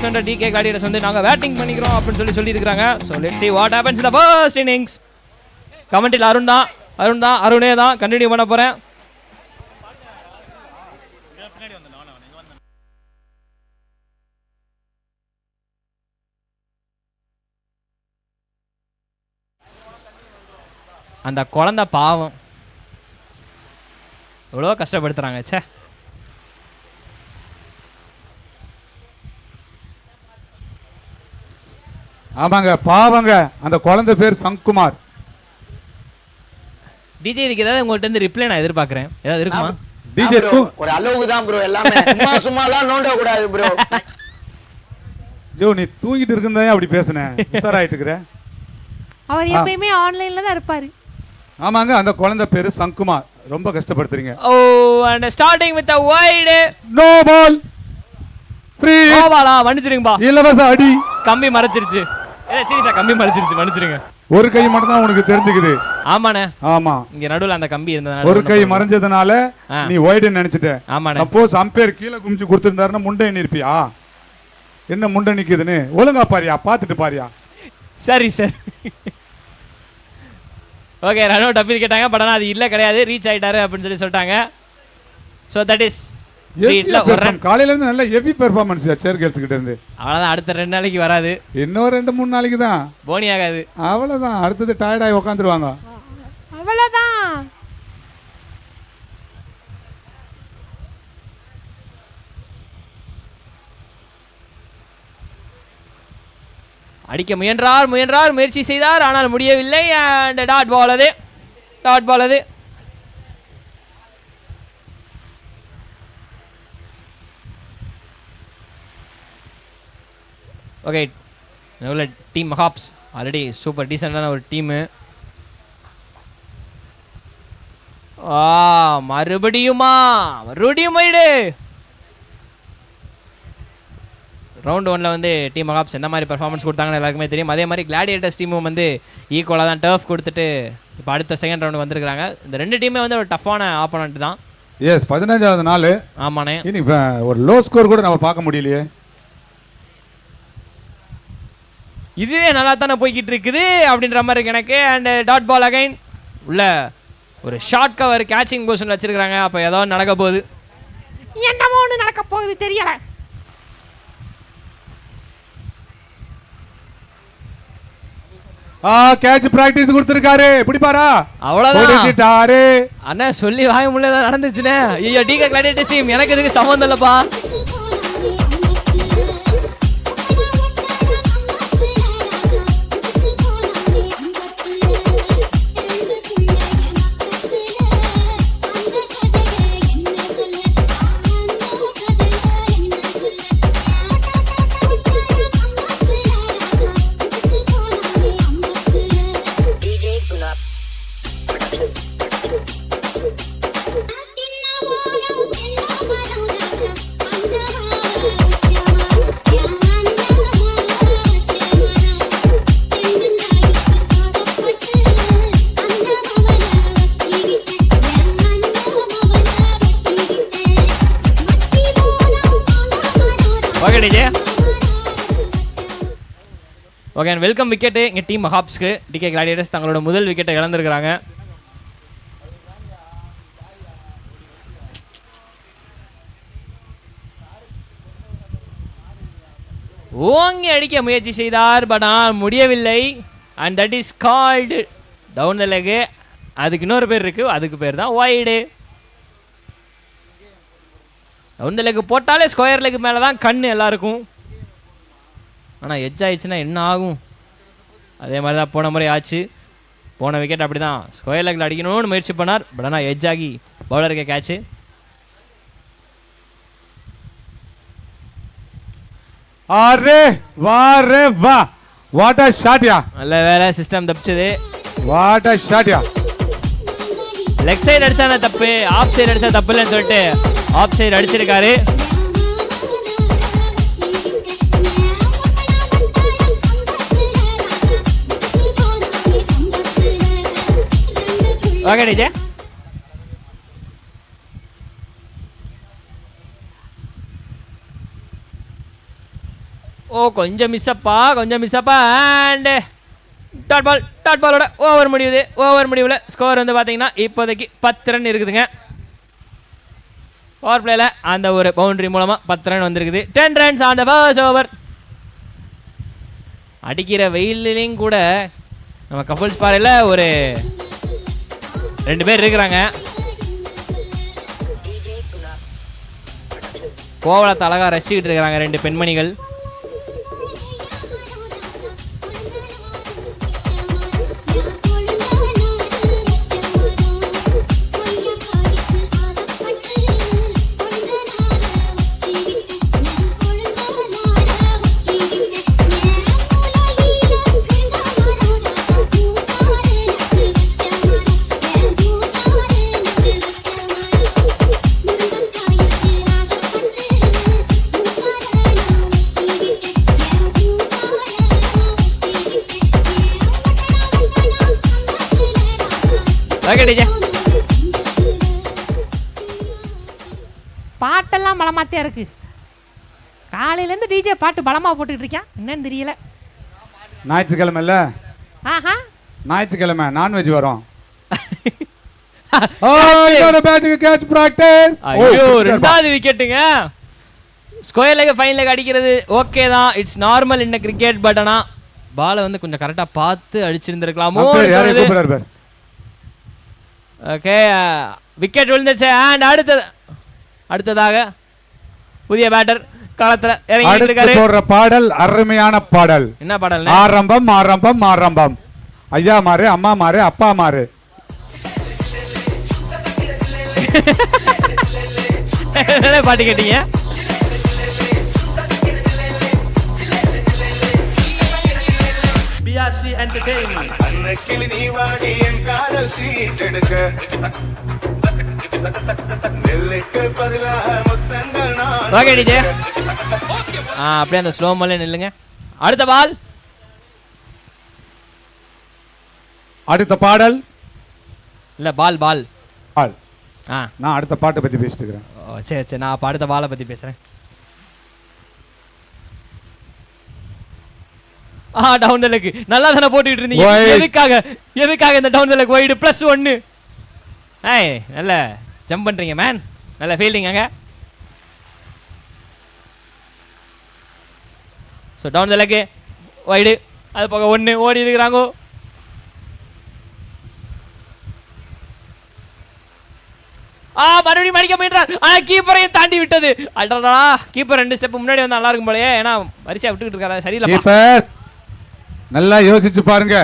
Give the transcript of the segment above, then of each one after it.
Centre decay gladiators வந்து நாங்க batting பண்ணிக்கிறோம் அப்படின்னு சொல்லியிருக்காங்க. So let's see what happens in the first innings. கமெண்ட்டில் அருணே தான் கண்டினியூ பண்ண போறேன். அந்த குழந்தை பாவம் எவ்வளோ கஷ்டப்படுத்துறாங்க. சே, ஆமாங்க, பாவங்க. அந்த குழந்தை பேர் சங்குமார். டிஜே இதுக்கு ஏதாவது உங்கள்ட்ட இருந்து ரிப்ளை நான் எதிர்பார்க்கிறேன். ஏதாவது இருக்குமா? டிஜே ஒரு அளவுக்கு தான் ப்ரோ, எல்லாமே சும்மாலாம் நோண்ட கூடாது ப்ரோ. ஜோ, நீ தூங்கிட்டு இருக்கதே அப்படி பேசுனேன். உஷாராயிட்டு இருக்கற. அவர் எப்பவுமே ஆன்லைன்ல தான் இருப்பாரு. ஆமாங்க, அந்த குழந்தை பேரு சங்குமார். ரொம்ப கஷ்டப்படுத்துறீங்க. ஓ, and starting with a wide no ball free ஓவாலா மன்னிச்சிருங்கப்பா. இலவச அடி. கம்பி மறைச்சிருச்சு. சீரியஸா கம்பி மறைச்சிருச்சு, மன்னிச்சிருங்க. ஒரு கை மட்டும் தான் உனக்கு தெரிஞ்சுக்குது. ஆமாண்ணே. ஆமா, இங்க நடுவுல அந்த கம்பி இருந்ததால ஒரு கை மறைஞ்சதுனால நீ வைடுன்னு நினைச்சிட்ட. ஆமாண்ணே. சப்போஸ் அம்பேர் கீழே குமிச்சு கொடுத்திருந்தாருன்னா முண்டை நிற்பியா? என்ன முண்டை நிக்குதுன்னு ஒழுங்கா பாரியா, பார்த்துட்டு பாரியா. சரி sir. Okay, run out appeal கேட்டாங்க. பட் ஆனால் அது இல்லை, கிடையாது, ரீச் ஆயிட்டாரு அப்படின்னு சொல்லிட்டாங்க. ஸோ தட் இஸ் காலையில இருந்து நல்ல ஹெவி பெர்ஃபார்மன்ஸ் சேர் கேர்ள்ஸ் கிட்ட இருந்து. அவ்வளோதான், அடுத்த 2 நாளைக்கு வராது. இன்னும் 2-3 நாளைக்கு தான் போனி ஆகாது. அவ்வளோதான், அடுத்தது டயர்டாகி உட்காந்துருவாங்க. அவ்வளோதான். அடிக்க முயன்றார், முயற்சி செய்தார், ஆனால் முடியவில்லை. அண்ட் டாட் பால் அது. ஓகே, உள்ள டீம் மகாப்ஸ் ஆல்ரெடி சூப்பர் டீசெண்டான ஒரு டீமு. மறுபடியும் வைடு. ரவுண்ட் 1ல் வந்து டீம் மகாப்ஸ் எந்த மாதிரி பெர்ஃபார்மன்ஸ் கொடுத்தாங்கன்னு எல்லாருக்குமே தெரியும். அதே மாதிரி கிளாடியேட்டர்ஸ் டீமும் வந்து ஈக்குவலாக தான் டர்ஃப் கொடுத்துட்டு இப்போ அடுத்த செகண்ட் ரவுண்டு வந்திருக்காங்க. இந்த 2 டீமே வந்து ஒரு டஃப்பான ஆப்போனண்ட் தான். எஸ், 15வது நாள். ஆமாண்ணே. இனி ஒரு லோ ஸ்கோர் கூட நம்ம பார்க்க முடியலையே. இதுவே நல்லா தானே போய்கிட்டு இருக்குது அப்படின்ற மாதிரி இருக்கு எனக்கு. And dot ball again. உள்ள ஒரு ஷார்ட் கவர் கேட்சிங் பொசிஷன் வச்சிருக்காங்க. அப்போ ஏதோ நடக்க போகுது. என்னமோ ஒன்று நடக்க போகுது, தெரியல. கேட்ச் பிராக்டிஸ் கொடுத்திருக்காரு. பிடிப்பாரா? அவ்வளவுதான் அண்ணா, சொல்லி வாய முடியல, நடந்துச்சுனே. ஐயோ, டிகே கிளாடியேட்டர்ஸ் டீம் எனக்கு இதுக்கு சம்பந்தம் இல்லப்பா. ஓகே, வெல்கம் விக்கெட்டு இங்கே டீம் மகாப்ஸ்க்கு. டிகே கிளாடியேட்டர்ஸ் தங்களோட முதல் விக்கெட்டை இழந்திருக்கிறாங்க. ஓங்கி அடிக்க முயற்சி செய்தார், பட் முடியவில்லை. And that is called down the leg. அதுக்கு இன்னொரு பேர் இருக்கு, அதுக்கு பேர் தான் வைடு. டவுன் த லெக் போட்டாலே ஸ்கொயர் லெக் மேலே தான் கண் எல்லாருக்கும். ஆனால் எட்ஜ் ஆயிடுச்சுன்னா என்ன ஆகும்? அதே மாதிரி தான் போன முறை ஆச்சு. போன விக்கெட் அப்படி தான் ஸ்கொயர் லெக்கில் அடிக்கணும்னு முயற்சி பண்ணார். பட் ஆனால் எட்ஜ் ஆகி பவுலருக்கு கேட்ச்சு. அரே வாரே வா, வாட் அ ஷாட் யா. நல்ல வேலை, சிஸ்டம் தப்பிச்சது. வாட் அ ஷாட் யா. லெக் சைடு அடிச்சான தப்பு, ஆஃப் சைடு அடிச்சா தப்பு இல்லைன்னு சொல்லிட்டு ஆஃப் சைடு அடிச்சிருக்காரு. Okay DJ. ஓ கொஞ்சம் மிஸ்ஸப்பா அண்டு டாட் பாலோட ஓவர் முடிவில் ஸ்கோர் வந்து பார்த்தீங்கன்னா இப்போதைக்கு 10 ரன் இருக்குதுங்க. பவர் பிளேல அந்த ஒரு பவுண்டரி மூலமாக 10 ரன் வந்திருக்குது. 10 runs on the first over. அடிக்கிற வெயிலையும் கூட நம்ம கப்புள்ஸ் பாறையில் ஒரு 2 பேர் இருக்கிறாங்க. கோவலத்தை அழகாக ரசிச்சுக்கிட்டு இருக்கிறாங்க 2 பெண்மணிகள். பாட்டெல்லாம் பலமாத்தே இருக்கு. காலையிலேருந்து டிஜே பாட்டு பலமாக போட்டுக்கிட்டு இருக்கான், என்னன்னு தெரியல. ஞாயிற்றுக்கிழமை இல்ல, ஆஹா ஞாயிற்றுக்கிழமை நான்வெஜ் வரும். ரெண்டாவது விக்கெட்டுங்க. ஸ்கொயர் லெக் ஃபைன் லெக் அடிக்கிறது ஓகே தான், it's normal in cricket. But ஆனால் பாலை வந்து கொஞ்சம் கரெக்டாக பார்த்து அடிச்சிருந்துருக்கலாமோ. ஓகே விக்கெட் விழுந்துச்சு. அண்ட் அடுத்ததாக புதிய பேட்டர் களத்துல இறங்கி இருக்காரு. போடுற பாடல் அருமையான பாடல். என்ன பாடல்? ஆரம்பம். ஐயா மாறு, அம்மா மாறு, அப்பா மாறு. என்ன பாட்டு கேட்டீங்க? BRC Entertainment. அன்னக்கிளி நீ வாடி என் காதல் சீட் எடுக்க, நெல்லுக்கு பதிலாக முத்தங்கள் நான். ஓகே டிஜே, அப்படியே அந்த ஸ்லோ மோல நில்லுங்க. அடுத்த பால், அடுத்த பாடல் இல்ல பால் பால் பால். நான் அடுத்த பாட்டை பத்தி பேசிட்டு இருக்கிறேன். சரி நான் அடுத்த பாலை பத்தி பேசுறேன். டவுன் தி லெக் நல்லா தானே போட்டுக்கிட்டு இருந்தீங்க. எதுக்காக இந்த டவுன் தி லெக் வைடு +1? ஏய் நல்ல ஜம்ப் பண்றீங்க மேன், நல்ல ஃபீல்டிங் அங்க. So down the leg wide, அது போக 1 ஓடி இருக்கிறாங்க. மறுபடியும் அடிக்க போயிட்டார், ஆனா கீப்பரையும் தாண்டி விட்டது. அடடா, கீப்பர் 2 ஸ்டெப் முன்னாடி வந்தா நல்லா இருக்கும் போலயே, ஏன்னா வரிசையா விட்டுக்கிட்டு இருக்காரு. சரியில்லை கீப்பர், நல்லா யோசிச்சு பாருங்க.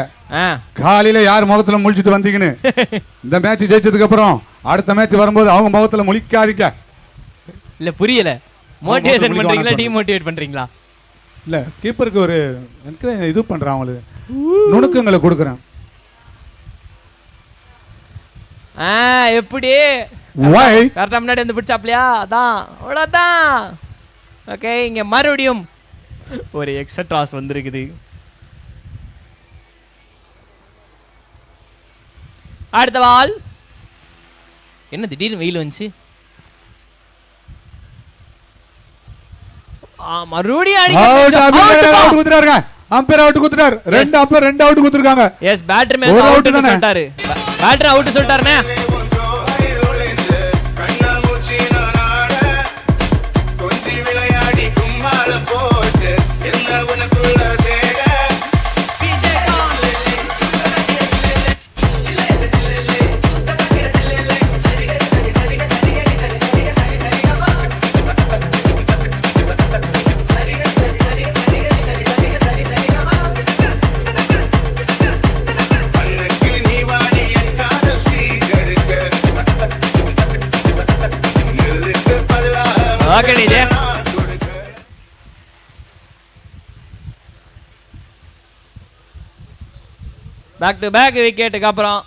காலையில யார் முகத்துல முழிச்சிட்டு வந்தீங்கன்னு. இந்த மேட்ச் ஜெயிச்சதுக்கு அப்புறம் அடுத்த மேட்ச் வரும்போது அவங்க முகத்துல முழிக்காதீங்க. இல்ல புரியல, மோட்டிவேஷன் பண்றீங்களா டிமோட்டிவேட் பண்றீங்களா? இல்ல கீப்பருக்கு ஒரு இது பண்றேன், அவங்களுக்கு நுணுக்கங்களை கொடுக்குறேன். எப்படி கரெக்டா முன்னாடி வந்து பிடிச்சாப்லையா? அதான் அவ்வளோதான். ஓகே, இங்க மறுபடியும் ஒரு எக்ஸ்ட்ராஸ் வந்திருக்குது. அடுத்த பால். என்ன திடீர்னு வெயில் வந்துச்சு? மறுபடியும் அம்பையர் அவுட் குடுத்துட்டார். 2 அம்பையர் 2 அவுட் குடுத்துட்டாங்க. எஸ், பேட்டர் மேல அவுட் சொல்லிட்டாரு. பேட்டர் அவுட் சொல்லிட்டாருனே. பேக் டு பேக் விக்கெட்டுக்கு அப்புறம்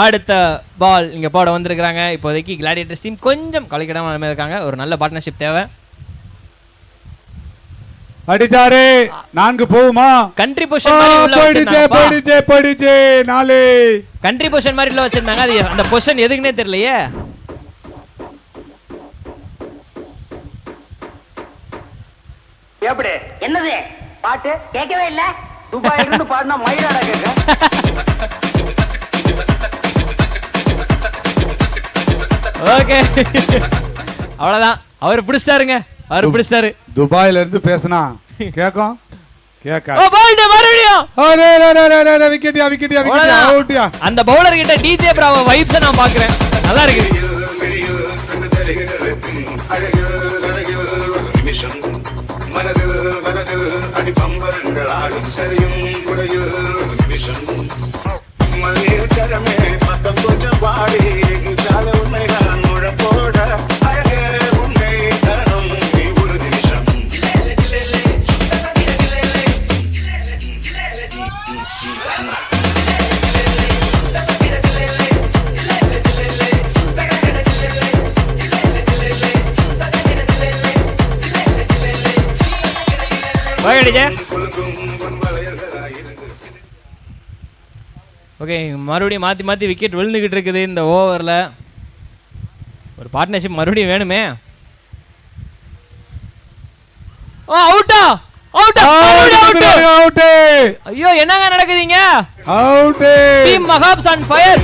அடுத்த பால் இங்கே போட வந்திருக்கிறாங்க. இப்போதைக்கு கிளாடியேட்டர்ஸ் டீம் கொஞ்சம் கலைக்கிடமாக இருக்காங்க. ஒரு நல்ல பார்ட்னர்ஷிப் தேவை. அடிச்சாரு, 4 போகுமா? கண்ட்ரி பொசிஷன் போயிடுச்சு 4 கண்ட்ரி பொசிஷன் மாதிரி உள்ள வச்சிருந்தாங்க. அது அந்த பொசிஷன் எதுக்குன்னே தெரியலையே. எப்படி என்னது பாட்டு கேட்கவே இல்ல துபாயில இருந்து பாடினா மயிலாடா கேட்க. ஓகே அவ்வளவுதான். அவர் பிடிச்சிட்டாருங்க, அவர் பிடிச்சிட்டாரு. துபாயில இருந்து பேசினா கேட்கும் கேட்க. ஓ பால் மறுபடியும் விக்கெட்டியா விக்கெட்டியா அவ்வளவுதான். அவுட்டியா. அந்த பவுலர் கிட்ட டிஜே பிராவோ வைப்ஸ் நான் பாக்குறேன். நல்லா இருக்கு. ஓகே, மறுபடியும் மாற்றி மாற்றி விக்கெட் விழுந்துக்கிட்டு இருக்குது இந்த ஓவரில். ஒரு பார்ட்னர்ஷிப் மறுபடியும் வேணுமே. அவுட்டா அவுட்டா அவுட். ஐயோ என்னங்க நடக்குதுங்க? Out. Team Mahabs on fire.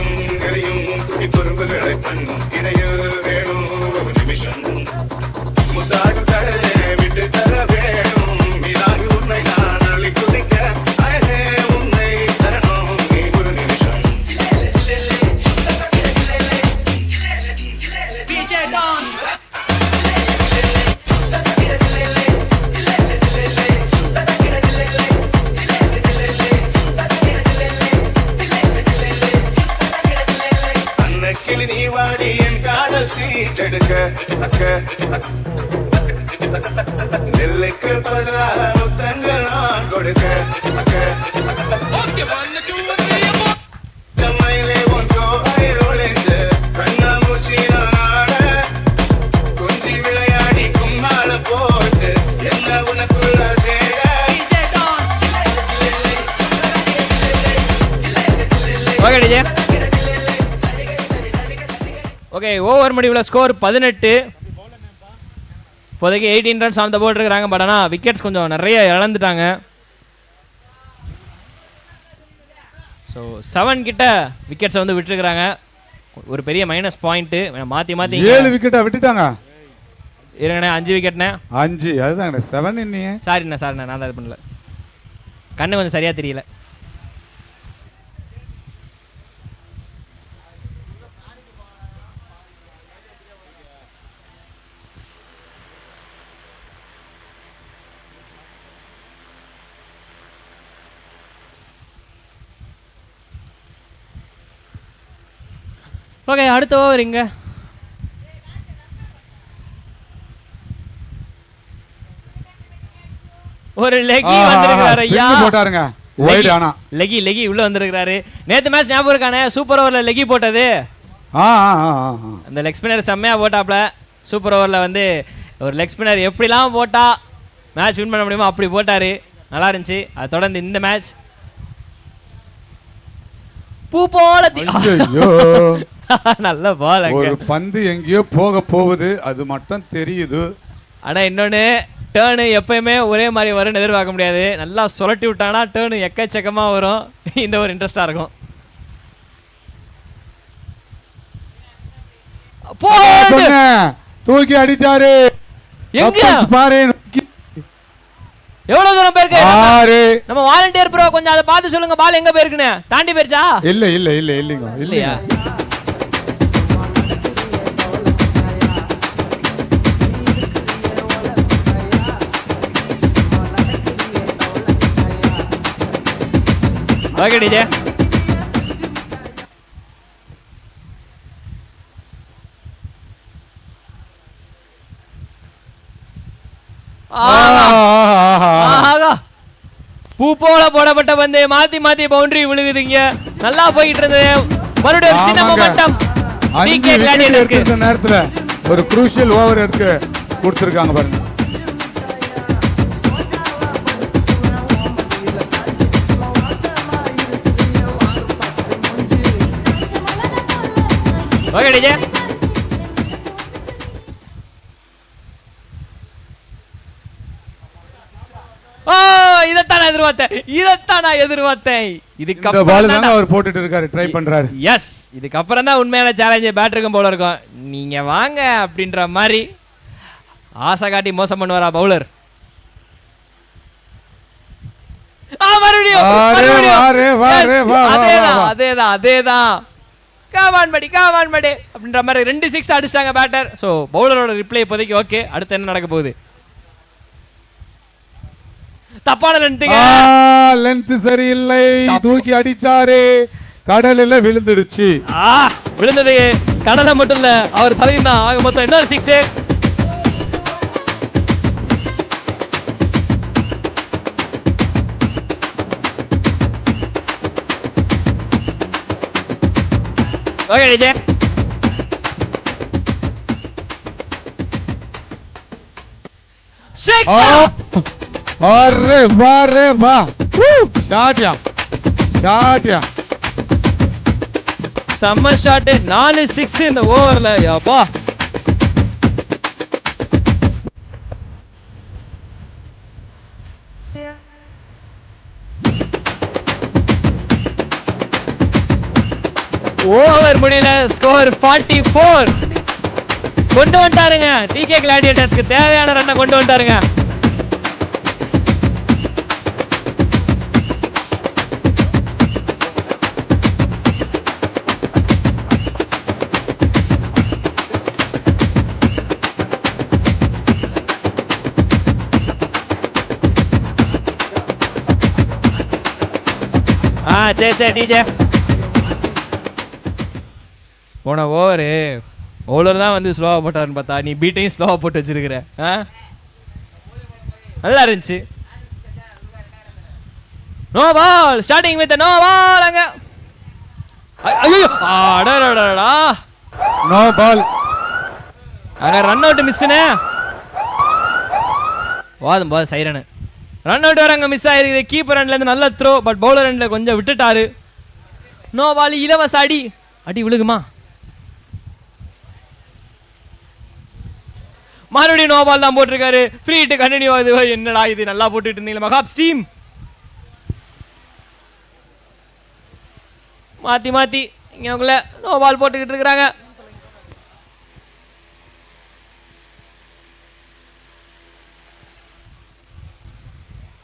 நெல்லுக்கு பதிலாக முத்தங்கள் நான் கொடுக்க செம்மையிலே உன் கோயில் ஒளிந்து கண்ணாமூச்சி நாட கொஞ்சி விளையாடி கும்மாள போட்டு என்ன உனக்குள்ள ஓகே, ஓவர் முடிவில் ஸ்கோர் 18. இப்போதைக்கு 18 ரன்ஸ் ஆன் த போர்ட் இருக்கிறாங்க. பட் ஆனால் விக்கெட்ஸ் கொஞ்சம் நிறைய இழந்துட்டாங்க. ஸோ 7 கிட்ட விக்கெட்ஸை வந்து விட்டுருக்குறாங்க. ஒரு பெரிய மைனஸ் பாயிண்ட்டு. மாற்றி மாற்றி 7 விக்கெட்டை விட்டுட்டாங்க. இருங்கண்ணே, 5 விக்கெட்ண்ணே. 5 அதுதாங்கண்ணே. 7 இன்னியே. சாரிண்ணே சாரிண்ணே, நான் தான் இது பண்ணல. கண்ணு கொஞ்சம் சரியாக தெரியல. ஓகே, அடுத்த ஓவர் இங்க. ஒரு லெகி வந்திருக்காரு ஐயா. போட்டாருங்க வைட். ஆனா லெகி உள்ள வந்திருக்காரு. நேத்து மேட்ச் ஞாபகம் இருக்கானே, சூப்பர் ஓவர்ல லெகி போட்டது. அந்த லெக் ஸ்பின்னர் செம்மையா போட்டாப்ல. சூப்பர் ஓவர்ல வந்து ஒரு லெக் ஸ்பின்னர் எப்படிலாம் போட்டா மேட்ச் வின் பண்ண முடியுமோ அப்படி போட்டாரு. நல்லா இருந்துச்சு. அது தொடர்ந்து இந்த மேட்ச் பூ போல நல்ல பால். ஒரு பந்து எங்கேயோ போக போகுது, அது மட்டும் தெரியுது. ஆனா இன்னொன்னு, டேர்னு எப்பயுமே ஒரே மாதிரி வரும்னு எதிர்பார்க்க முடியாது. நல்லா சுழட்டி விட்டானா டேர்னு எக்கச்சக்கமா வரும். இந்த ஒரு இன்ட்ரெஸ்டா இருக்கும். தூக்கி அடிச்சாரு. எங்க பாரு, எவ்வளவு தூரம் போயிருக்கு? நம்ம வாலண்டியர் ப்ரோ கொஞ்சம் அதை பார்த்து சொல்லுங்க. பால் எங்க போயிருக்குன்னு. தாண்டி போயிருச்சா? இல்லைங்க இல்லையா? Okay DJ. பூ போல போடப்பட்ட பந்து மாத்தி மாத்தி பவுண்டரி விழுகுதுங்க. நல்லா போயிட்டு இருந்தது. மறுபடியும் ஒரு சின்ன மொமெண்டம். நேரத்துல ஒரு குரூஷியல் ஓவர் எடுத்து கொடுத்திருக்காங்க பாருங்க. Okay DJ. ஓ இதைத்தான் நான் எதிர்பார்த்தேன் இந்த பால் தான் அவர் போட்டுட்டு இருக்காரு, ட்ரை பண்றாரு. எஸ், இதுக்கப்புறம் தான் உண்மையான சேலஞ்சு பேட்டருக்கும் போல இருக்கும். நீங்க வாங்க அப்படின்ற மாதிரி ஆசை காட்டி மோசம் பண்ணுவாரா பவுலர்? அதேதான் காமான் படி அப்படின்ற மாதிரி 2 6 அடிச்சிட்டாங்க பேட்டர். ஸோ பவுலரோட ரிப்ளை இப்போதைக்கு ஓகே. அடுத்து என்ன நடக்க போகுது? தப்பான லென்த் சரியில்லை, தூக்கி அடிச்சாரு, கடலில் விழுந்துடுச்சு. விழுந்தது கடலை மட்டும் இல்ல, அவர் தலையும் தான். ஆக மொத்தம் இன்னொரு 6. ஓகே விஜய், செம்ம ஷாட். 4 6 இந்த ஓவர்ல. யாப்பா, ஓவர் முடியல. ஸ்கோர் 44. கொண்டு வந்துட்டாருங்க. டிகே கிளாடியேட்டர்ஸ்க்கு தேவையான ரன்னை கொண்டு வந்துட்டாருங்க. சரி டிஜே, போன ஓவரு பவுலர் தான் வந்து ஸ்லோவாக போட்டாருன்னு பார்த்தா நீ பீட்டையும் ஸ்லோவாக போட்டு வச்சிருக்கிற. நல்லா இருந்துச்சு. No ball, starting with no ball. அங்க ஐயோ, அடடடடா, நோ பால். அங்க ரன் அவுட் மிஸ்ஸுனே. வாதும் பால் சைரனு. ரன் அவுட் வேற அங்க மிஸ் ஆயிருக்குது. கீப்பர் ரன்ல இருந்து நல்ல த்ரோ, பட் பவுலர் ரன்ல கொஞ்சம் விட்டுட்டாரு. நோ பால், இலவச அடி விழுகுமா? மறுபடியும் நோ பால் தான் போட்டிருக்காரு. ஃப்ரீ ஹிட் கண்டினியூ ஆகுது. என்னடா இது, நல்லா போட்டுட்டு இருந்தீங்களா மகாப் ஸ்டீம்? மாத்தி இங்கக்குள்ள நோ பால் போட்டுக்கிட்டு இருக்கிறாங்க.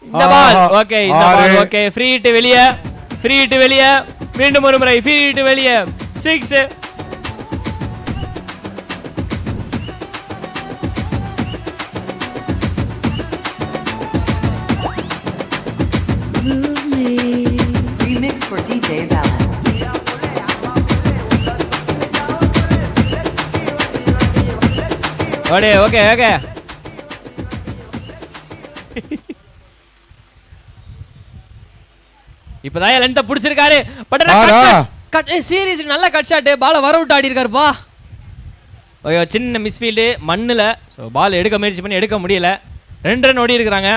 இந்த பால் ஓகே, இந்த பால் ஓகே. ஃப்ரீ ஹிட் வெளியே, மீண்டும் ஒரு முறை ஃப்ரீ ஹிட் வெளியே. 6. Remix for DJ Balance. Okay. இப்பதான் லென்த்த புடிச்சிருக்காரு. பட் கட் சீரியஸ் நல்ல கட் ஷாட். பால வர விட்டு ஆடி இருக்காருப்பா. ஓகே, சின்ன மிஸ்ஃபீல்டு மண்ணுல. ஸோ பால் எடுக்க முயற்சி பண்ணி எடுக்க முடியல. 2 ரன் ஓடி இருக்கிறாங்க.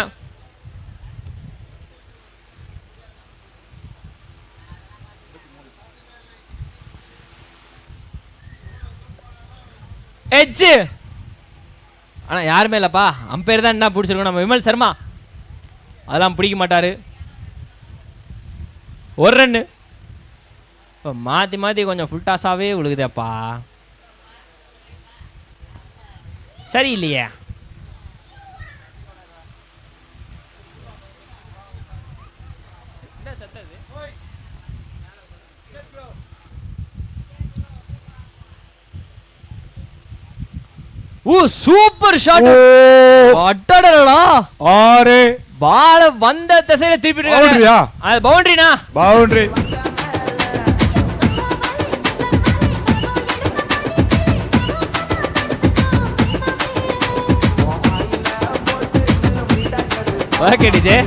எட்ஜ் ஆனா யாருமே இல்லப்பா. அம்பையர் தான் என்ன பிடிச்சிருக்கோம். நம்ம விமல் சர்மா அதெல்லாம் பிடிக்க மாட்டாரு. 1 ரன்னு. இப்போ மாற்றி கொஞ்சம் ஃபுல் டாஸாகவே விழுகுதேப்பா. சரி இல்லையே. Super shot. அடடடடா, 6. பால் வந்த திசையில திருப்பிட்டு. அது பவுண்டரினா? Boundary. Okay DJ.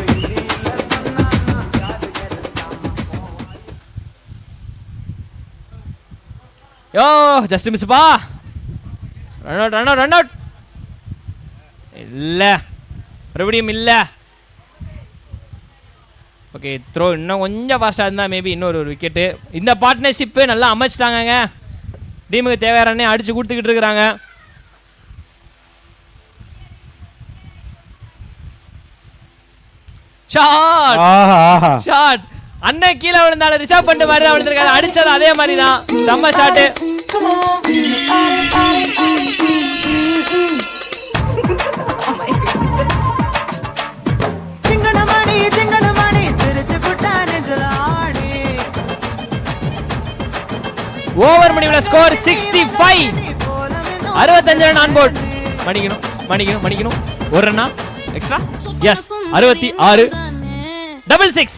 Yo just மிஸ்பா. Run out. இல்ல, மறுபடியும் இல்ல. ஓகே, த்ரோ இன்னும் கொஞ்சம் ஃபாஸ்ட்டாக இருந்தால் மேபி இன்னொரு விக்கெட்டு. இந்த பார்ட்னர்ஷிப்பு நல்லா அமைச்சிட்டாங்க. டீமுக்கு தேவையான அடிச்சு கொடுத்துக்கிட்டு இருக்கிறாங்க. ஷாட் ஆஹா ஷாட். அண்ணன் கீழே விழுந்தாலும் ரிஷப் பண்ணிட்டு மாதிரி தான் விழுந்திருக்காரு. அடிச்சது அதே மாதிரி தான். செம்ம ஷாட்டு. ஓவர் முடிவுல ஸ்கோர் 65. 65 run on board. மணிக்கணும் ஒரு ரன்னா எக்ஸ்ட்ரா. எஸ் 66. டபுள் 6.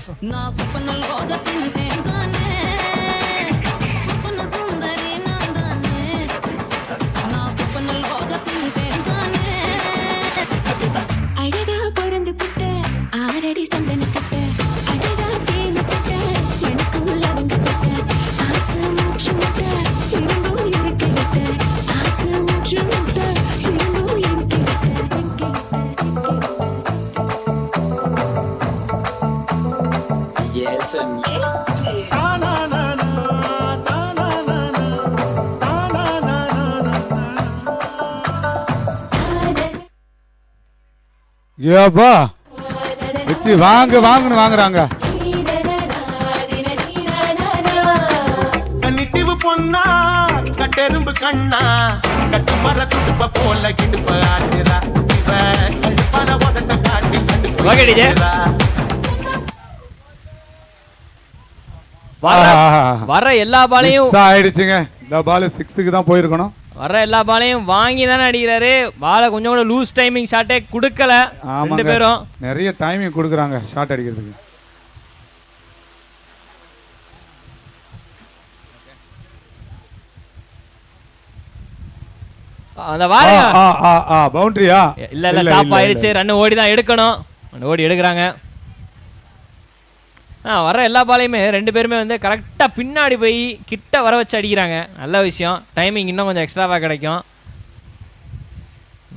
ஏப்பா வச்சு வாங்குறாங்க. கன்னித்தீவு பொன்னா கட்டெரும்பு கண்ணா கட்டு மர துடுப்ப போல கிடுப்ப ஆட்டுறா இவ கடுப்பான உதட்ட காட்டி கடுப்பா. வர எல்லா பாலையும் ஆயிடுச்சுங்க. இந்த பால் 6க்கு தான் போயிருக்கணும். வர எல்லா பாலையும் வாங்கி தானே அடிக்கிறாரு. பாலை கொஞ்சம் கூட லூஸ் டைமிங் ஷாட்டே கொடுக்கல. ரெண்டு பேரும் நிறைய டைமிங் கொடுக்குறாங்க ஷாட் அடிக்கிறதுக்கு. அந்த வாரங்க பவுண்டரியா இல்ல ஸ்டாப் ஆயிருச்சு. ரன் ஓடி தான் எடுக்கணும். ஓடி எடுக்கிறாங்க. வர எல்லா பாலையுமே ரெண்டு பேருமே வந்து கரெக்டாக பின்னாடி போய் கிட்ட வர வச்சு அடிக்கிறாங்க. நல்ல விஷயம். டைமிங் இன்னும் கொஞ்சம் எக்ஸ்ட்ராவாக கிடைக்கும்.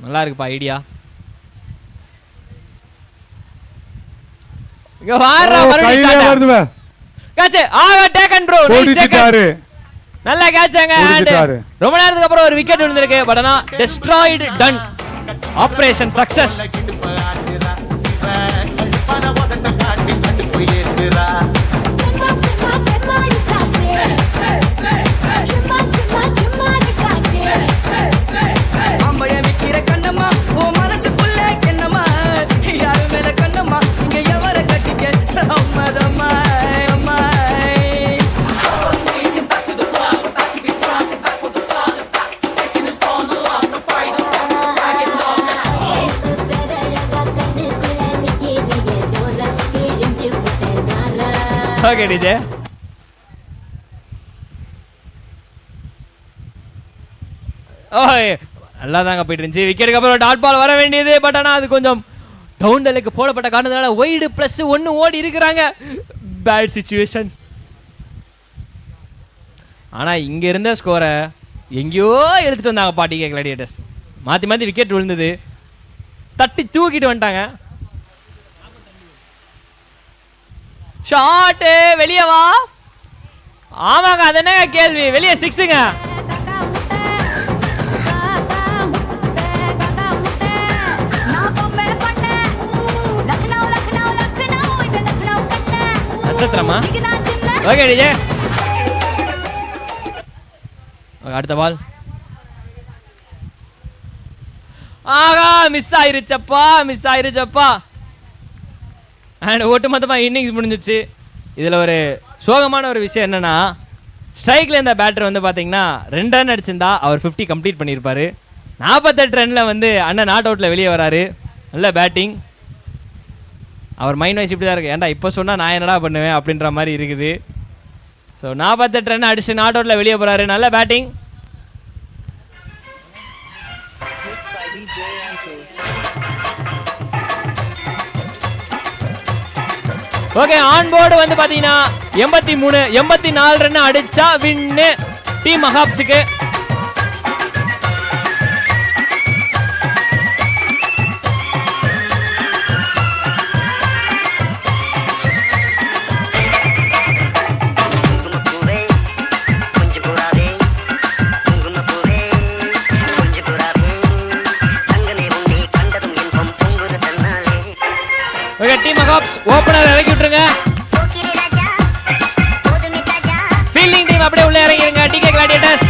நல்லா இருக்குப்பா ஐடியா. இங்க வாரா மறுபடியும் கேட்ச். ஆக டேக்கன் ப்ரோ. நல்ல கேட்ச்ங்க. ரொம்ப நேரத்துக்கு அப்புறம் ஒரு விக்கெட் விழுந்திருக்கு. பட் ஆனா டெஸ்ட்ராய்டு டன். Operation success. Okay DJ. ஓய் நல்லா தாங்க போயிட்டு இருந்துச்சு. விக்கெட்டுக்கு அப்புறம் டாட் பால் வர வேண்டியது. பட் ஆனால் அது கொஞ்சம் டவுன் த லெக் போடப்பட்ட காரணத்தினால ஒய்டு +1 ஓடி இருக்கிறாங்க. Bad situation. ஆனால் இங்கே இருந்த ஸ்கோரை எங்கேயோ எடுத்துகிட்டு வந்தாங்க பாட்டிகே கிளாடியேட்டர்ஸ். மாற்றி விக்கெட் விழுந்தது. தட்டி தூக்கிட்டு வந்துட்டாங்க. ஷாட்டு வெளியே வா. ஆமாங்க அது என்னங்க கேள்வி. வெளியே 6ங்க. நட்சத்திரமா. Okay DJ. அடுத்த பால். ஆகா மிஸ் ஆயிருச்சப்பா. அண்ட் ஒட்டுமொத்தமாக இன்னிங்ஸ் முடிஞ்சிச்சு. இதில் ஒரு சோகமான ஒரு விஷயம் என்னென்னா, ஸ்ட்ரைக்கில் இந்த பேட்டர் வந்து பார்த்தீங்கன்னா 2 ரன் அடிச்சிருந்தா அவர் 50 கம்ப்ளீட் பண்ணியிருப்பார். 48 ரனில் வந்து அண்ணன் நாட் அவுட்டில் வெளியே வராரு. நல்ல பேட்டிங். அவர் மைண்ட் வைஸ் இப்படி தான் இருக்குது. ஏன்டா இப்போ சொன்னால் நான் என்னடா பண்ணுவேன் அப்படின்ற மாதிரி இருக்குது. ஸோ 48 ரன் அடிச்சு நாட் அவுட்டில் வெளியே போகிறாரு. நல்ல பேட்டிங். ஓகே ஆன் போர்டு வந்து பாத்தீங்கன்னா 84 ரன் அடிச்சா வின்னு டீம் மகாப்ஸுக்கு. ஓகே டீம் மகாப்ஸ் மகாப்ஸ் ஓபனர் இறக்கி விட்டுருங்க. ஃபீல்டிங் டீம் அப்படியே உள்ள இறங்கிருங்க. டிகே கிளாடியேட்டர்ஸ்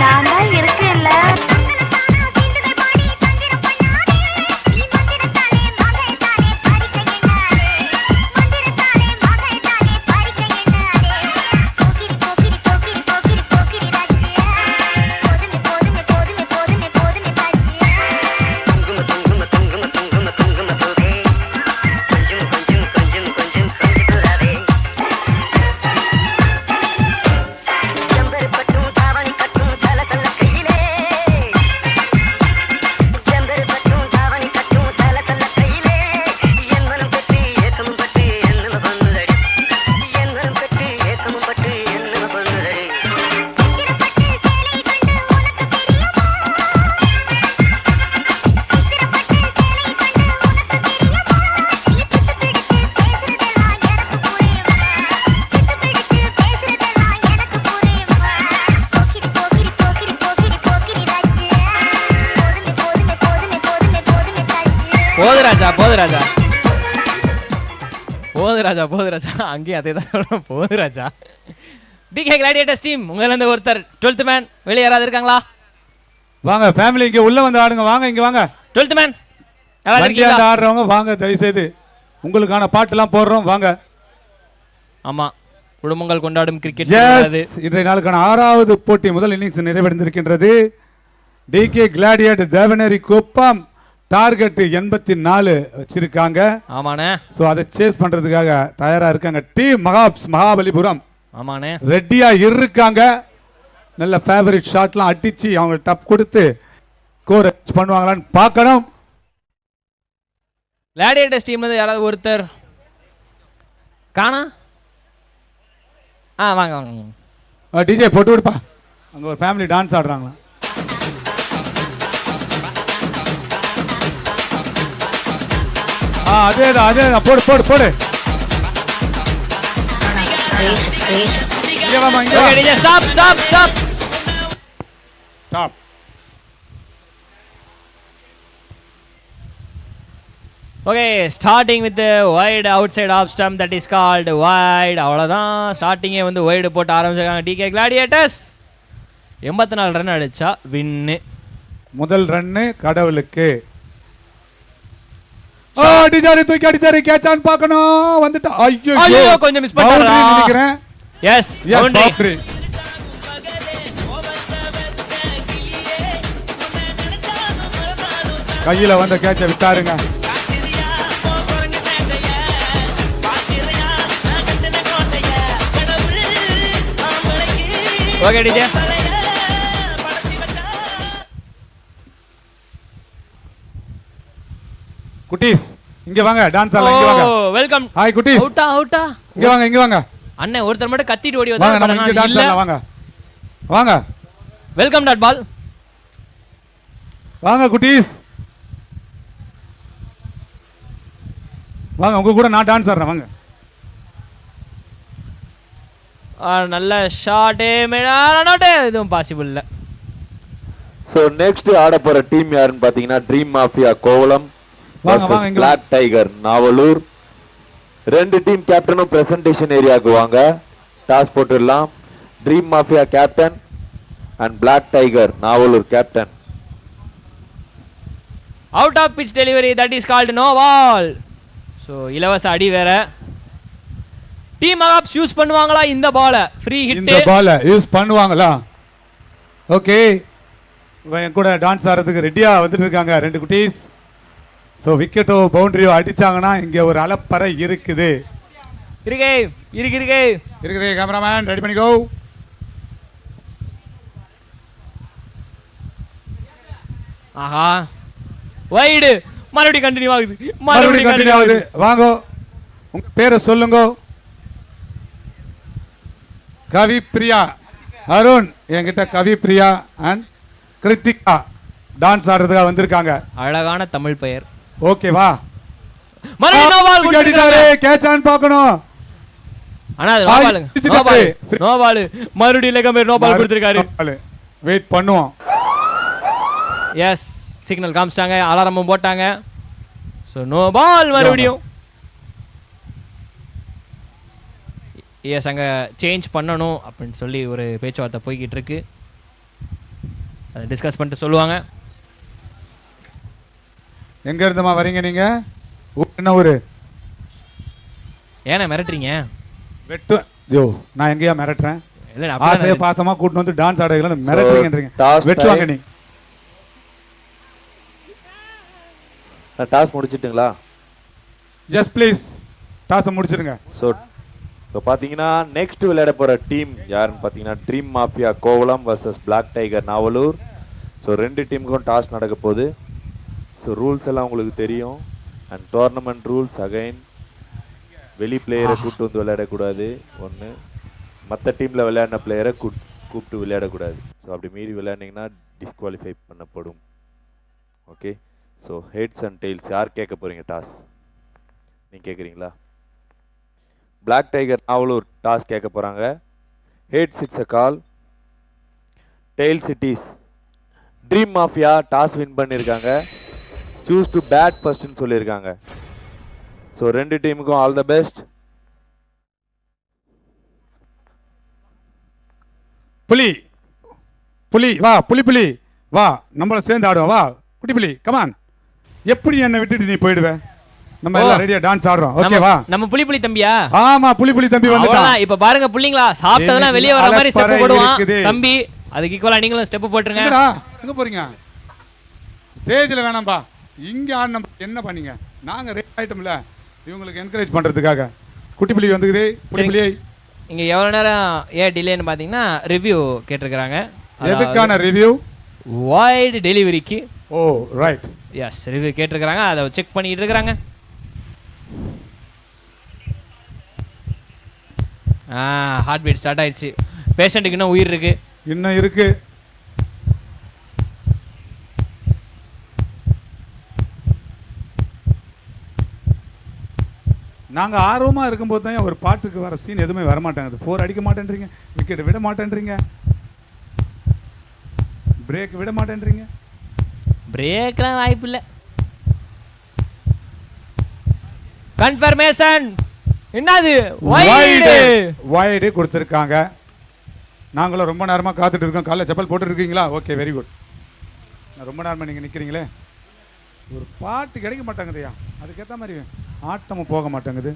நான் தான் இருக்கேன்ல. போது ராஜா அங்கேயும் அதே தான் சொல்கிறேன். போது ராஜா. டிகே கிளாடியேட்டர்ஸ் டீம் உங்களிருந்து ஒருத்தர் 12th மேன் வெளியே யாராவது இருக்காங்களா? வாங்க ஃபேமிலி இங்க உள்ள வந்து ஆடுங்க. வாங்க இங்க வாங்க. 12th மேன் ஆடுறவங்க வாங்க, தயவு செய்து உங்களுக்கான பாட்டுலாம் போடுறோம் வாங்க. ஆமா, குடும்பங்கள் கொண்டாடும் கிரிக்கெட். இன்றைய நாளுக்கான 6வது போட்டி முதல் இன்னிங்ஸ் நிறைவடைந்திருக்கின்றது. டிகே கிளாடியேட்டர் தேவனேரி குப்பம் டார்கெட் 84 வச்சிருக்காங்க. ஆமாண்ணே. ஸோ அதை சேஸ் பண்றதுக்காக தயாரா இருக்காங்க. டீம் மகாப்ஸ் மகாபலிபுரம் ஆமாண்ணே ரெடியா இருக்காங்க. நல்ல ஃபேவரட் ஷாட்லாம் அடிச்சு அவங்க டப் கொடுத்து ஸ்கோர் பண்ணுவாங்களான்னு பார்க்கணும். கிளாடியேட்டர்ஸ் டீம் வந்து யாராவது ஒருத்தர் காணா? வாங்க வாங்க. டிஜே போட்டு விடுப்பா. அங்க ஒரு ஃபேமிலி டான்ஸ் ஆடுறாங்களா? அதேதான் அதேதான். போடு போடு போடு. இங்க வாமா இங்க. Okay DJ stop stop stop stop. Okay starting with wide outside off stump that is called wide. அவ்வளோதான், ஸ்டார்டிங்கே வந்து வைடு போட்டு ஆரம்பிச்சிருக்காங்க டிகே கிளாடியேட்டர்ஸ். 84 ரன் அடிச்சா வின்னு. முதல் ரன்னு கடவுளுக்கு. டிஜாரி தூக்கி அடிச்சாரு. கேட்சான்னு பார்க்கணும். வந்துட்டா. ஐயோ கொஞ்சம் மிஸ் பண்ணிட்டாரா நினைக்கிறேன். S boundary. கையில வந்த கேட்ச விட்டாருங்க. Okay DJ. குட்டீஸ் இங்க வாங்க. டான்ஸ் ஆடலாம். இங்க வாங்க. வெல்கம். ஹாய் குட்டீஸ். அவுட்டா அவுட்டா. இங்க வாங்க இங்க வாங்க. அண்ணே ஒருத்தர் மட்டும் கத்திட்டு ஓடி வாங்க. நம்ம இங்க டான்ஸ் ஆடலாம். வாங்க வாங்க. Welcome dot ball. வாங்க குட்டீஸ் வாங்க. உங்க கூட நான் டான்ஸ் ஆடுறேன். வாங்க. நல்ல ஷாட். நோட் இதுவும் பாசிபிள் இல்ல. சோ நெக்ஸ்ட் ஆட போற டீம் யாருன்னு பாத்தீங்கன்னா ட்ரீம் மாஃபியா கோவளம் வாங்க பிளாக் டைகர் நாவலூர். ரெண்டு டீம் கேப்டனும் பிரசன்டேஷன் ஏரியாவுக்கு வாங்க. டாஸ் போட்டுடலாம். Dream mafia captain and black tiger Navalur captain. Out of pitch delivery that is called no ball. So இலவச அடி வேற. டீம் மகாப்ஸ் யூஸ் பண்ணுவாங்களா இந்த பால? Free hit. இந்த பால யூஸ் பண்ணுவாங்களா? ஓகே. என் கூட டான்ஸ் ஆடுறதுக்கு ரெடியா வந்துட்டு இருக்காங்க ரெண்டு குட்டீஸ். ஸோ விக்கெட்டோ பவுண்டரியோ அடிச்சாங்கன்னா இங்க ஒரு அலப்பறை இருக்குது. இருக்குது. கேமராமேன் ரெடி பண்ணிக்கோ. ஆஹா வைடு. மறுபடியும் கண்டினியூ ஆகுது. வாங்க உங்க பேரை சொல்லுங்க. கவி பிரியா. அருண் என்கிட்ட கவி பிரியா அண்ட் கிருத்திகா டான்ஸ் ஆடுறதுக்காக வந்திருக்காங்க. அழகான தமிழ் பெயர். ஓகேவா? மறுபடியும் நோ பால் கொடுத்திருக்காங்க. கேட்ச் ஆன் பார்க்கணும். ஆனா அது நோ பால். மறுபடியும் லெகமேர் நோ பால் கொடுத்திருக்காரு. வெயிட் பண்ணுவோம். எஸ், சிக்னல் காமிச்சிட்டாங்க, அலாரமும் போட்டாங்க. ஸோ நோ பால் மறுபடியும். எஸ், அங்கே சேஞ்ச் பண்ணணும் அப்படின்னு சொல்லி ஒரு பேச்சுவார்த்தை போய்கிட்டு இருக்கு. அதை டிஸ்கஸ் பண்ணிட்டு சொல்லுவாங்க. எங்க இருந்துமா வரீங்க நீங்க? என்ன ஊரு? ஏன்னா மிரட்டுறீங்க? வெட்டு யோ, நான் எங்கேயா மிரட்டுறேன்? இல்லை, ஆசையை பாசமா கூட்டிட்டு வந்து டான்ஸ் ஆடுறீங்களா? மிரட்டுறீங்கன்றீங்க. வெட்டுவாங்க நீ. டாஸ் முடிச்சிட்டுங்களா? எஸ் ப்ளீஸ், டாஸை முடிச்சிருங்க. ஸோ இப்போ பார்த்தீங்கன்னா நெக்ஸ்ட் விளையாட போகிற டீம் யாருன்னு பார்த்தீங்கன்னா dream mafia Kovalam versus black tiger Navalur. So ரெண்டு டீமுக்கும் டாஸ் நடக்க போகுது. ஸோ ரூல்ஸ் எல்லாம் உங்களுக்கு தெரியும். அண்ட் டோர்னமெண்ட் ரூல்ஸ் அகைன், வெளி பிளேயரை கூப்பிட்டு வந்து விளையாடக்கூடாது ஒன்று, மற்ற டீமில் விளையாடின பிளேயரை கூப்பிட்டு விளையாடக்கூடாது. ஸோ அப்படி மீறி விளையாண்டிங்கன்னா டிஸ்குவாலிஃபை பண்ணப்படும். Okay, so heads and tails யார் கேட்க போகிறீங்க டாஸ்? நீங்கள் கேட்குறீங்களா? பிளாக் டைகர் நாவலூர் டாஸ் கேட்க போகிறாங்க. Heads it's a call, tails it is. Dream mafia toss win பண்ணியிருக்காங்க. சூஸ் டு பேட் ஃபர்ஸ்ட்னு சொல்லியிருக்காங்க. ஸோ ரெண்டு டீமுக்கும் ஆல் த பெஸ்ட். புலி புலி வா, புலி புலி வா, நம்மள சேர்ந்து ஆடுவோம். வா குட்டி புலி, கமான். எப்படி என்னை விட்டுட்டு நீ போயிடுவே? நம்ம எல்லாம் ரெடியா டான்ஸ் ஆடுறோம். ஓகேவா? நம்ம புலி புலி தம்பியா? ஆமா, புலி புலி தம்பி வந்துட்டான். இப்ப பாருங்க புள்ளிங்களா, சாப்பிட்டதெல்லாம் வெளியே வர மாதிரி ஸ்டெப் போடுவான் தம்பி. அதுக்கு ஈக்குவலா நீங்களும் ஸ்டெப் போட்டுருங்க. எங்க போறீங்க? ஸ்டேஜ்ல வேணாம்பா, இங்க ஆடணும். என்ன பண்ணீங்க? நாங்க ரெடி ஆயிட்டோம்ல இவங்களுக்கு என்கரேஜ் பண்றதுக்காக. குட்டி புலி வந்துக்குது. குட்டி புலி இங்க எவ்வளவு நேரம் ஏன் டிலேன்னு பாத்தீங்கன்னா ரிவ்யூ கேட்டிருக்காங்க. எதுக்கான ரிவ்யூ? வைட் டெலிவரிக்கு. ஓ ரைட், எஸ், ரிவ்யூ கேட்டிருக்காங்க. அதை செக் பண்ணிட்டு இருக்காங்க. ஹார்ட் பீட் ஸ்டார்ட் ஆயிடுச்சு. பேஷண்ட்டுக்கு இன்னும் உயிர் இருக்கு. இன்னும் இருக்கு. நாங்க ஆர்வமா இருக்கும்போது தான் ஒரு பாட்டுக்கு வர சீன் எதுவுமே வர மாட்டாங்க. 4 அடிக்க மாட்டேன்றீங்க, விக்கெட் விட மாட்டேன்றீங்க, பிரேக் விட மாட்டேன்றீங்க. பிரேக்லாம் வாய்ப்பு இல்லை. கன்ஃபர்மேஷன் என்னது? வைடு கொடுத்துருக்காங்க. நாங்களும் ரொம்ப நேரமாக காத்துட்டு இருக்கோம். காலைல செப்பல் போட்டு இருக்கீங்களா? Okay, very good. நான் ரொம்ப நேரமாக நீங்கள் நிற்கிறீங்களே, ஒரு பாட்டு கிடைக்க மாட்டாங்குதுயா. அதுக்கேற்ற மாதிரி ஆட்டமும் போக மாட்டேங்குது.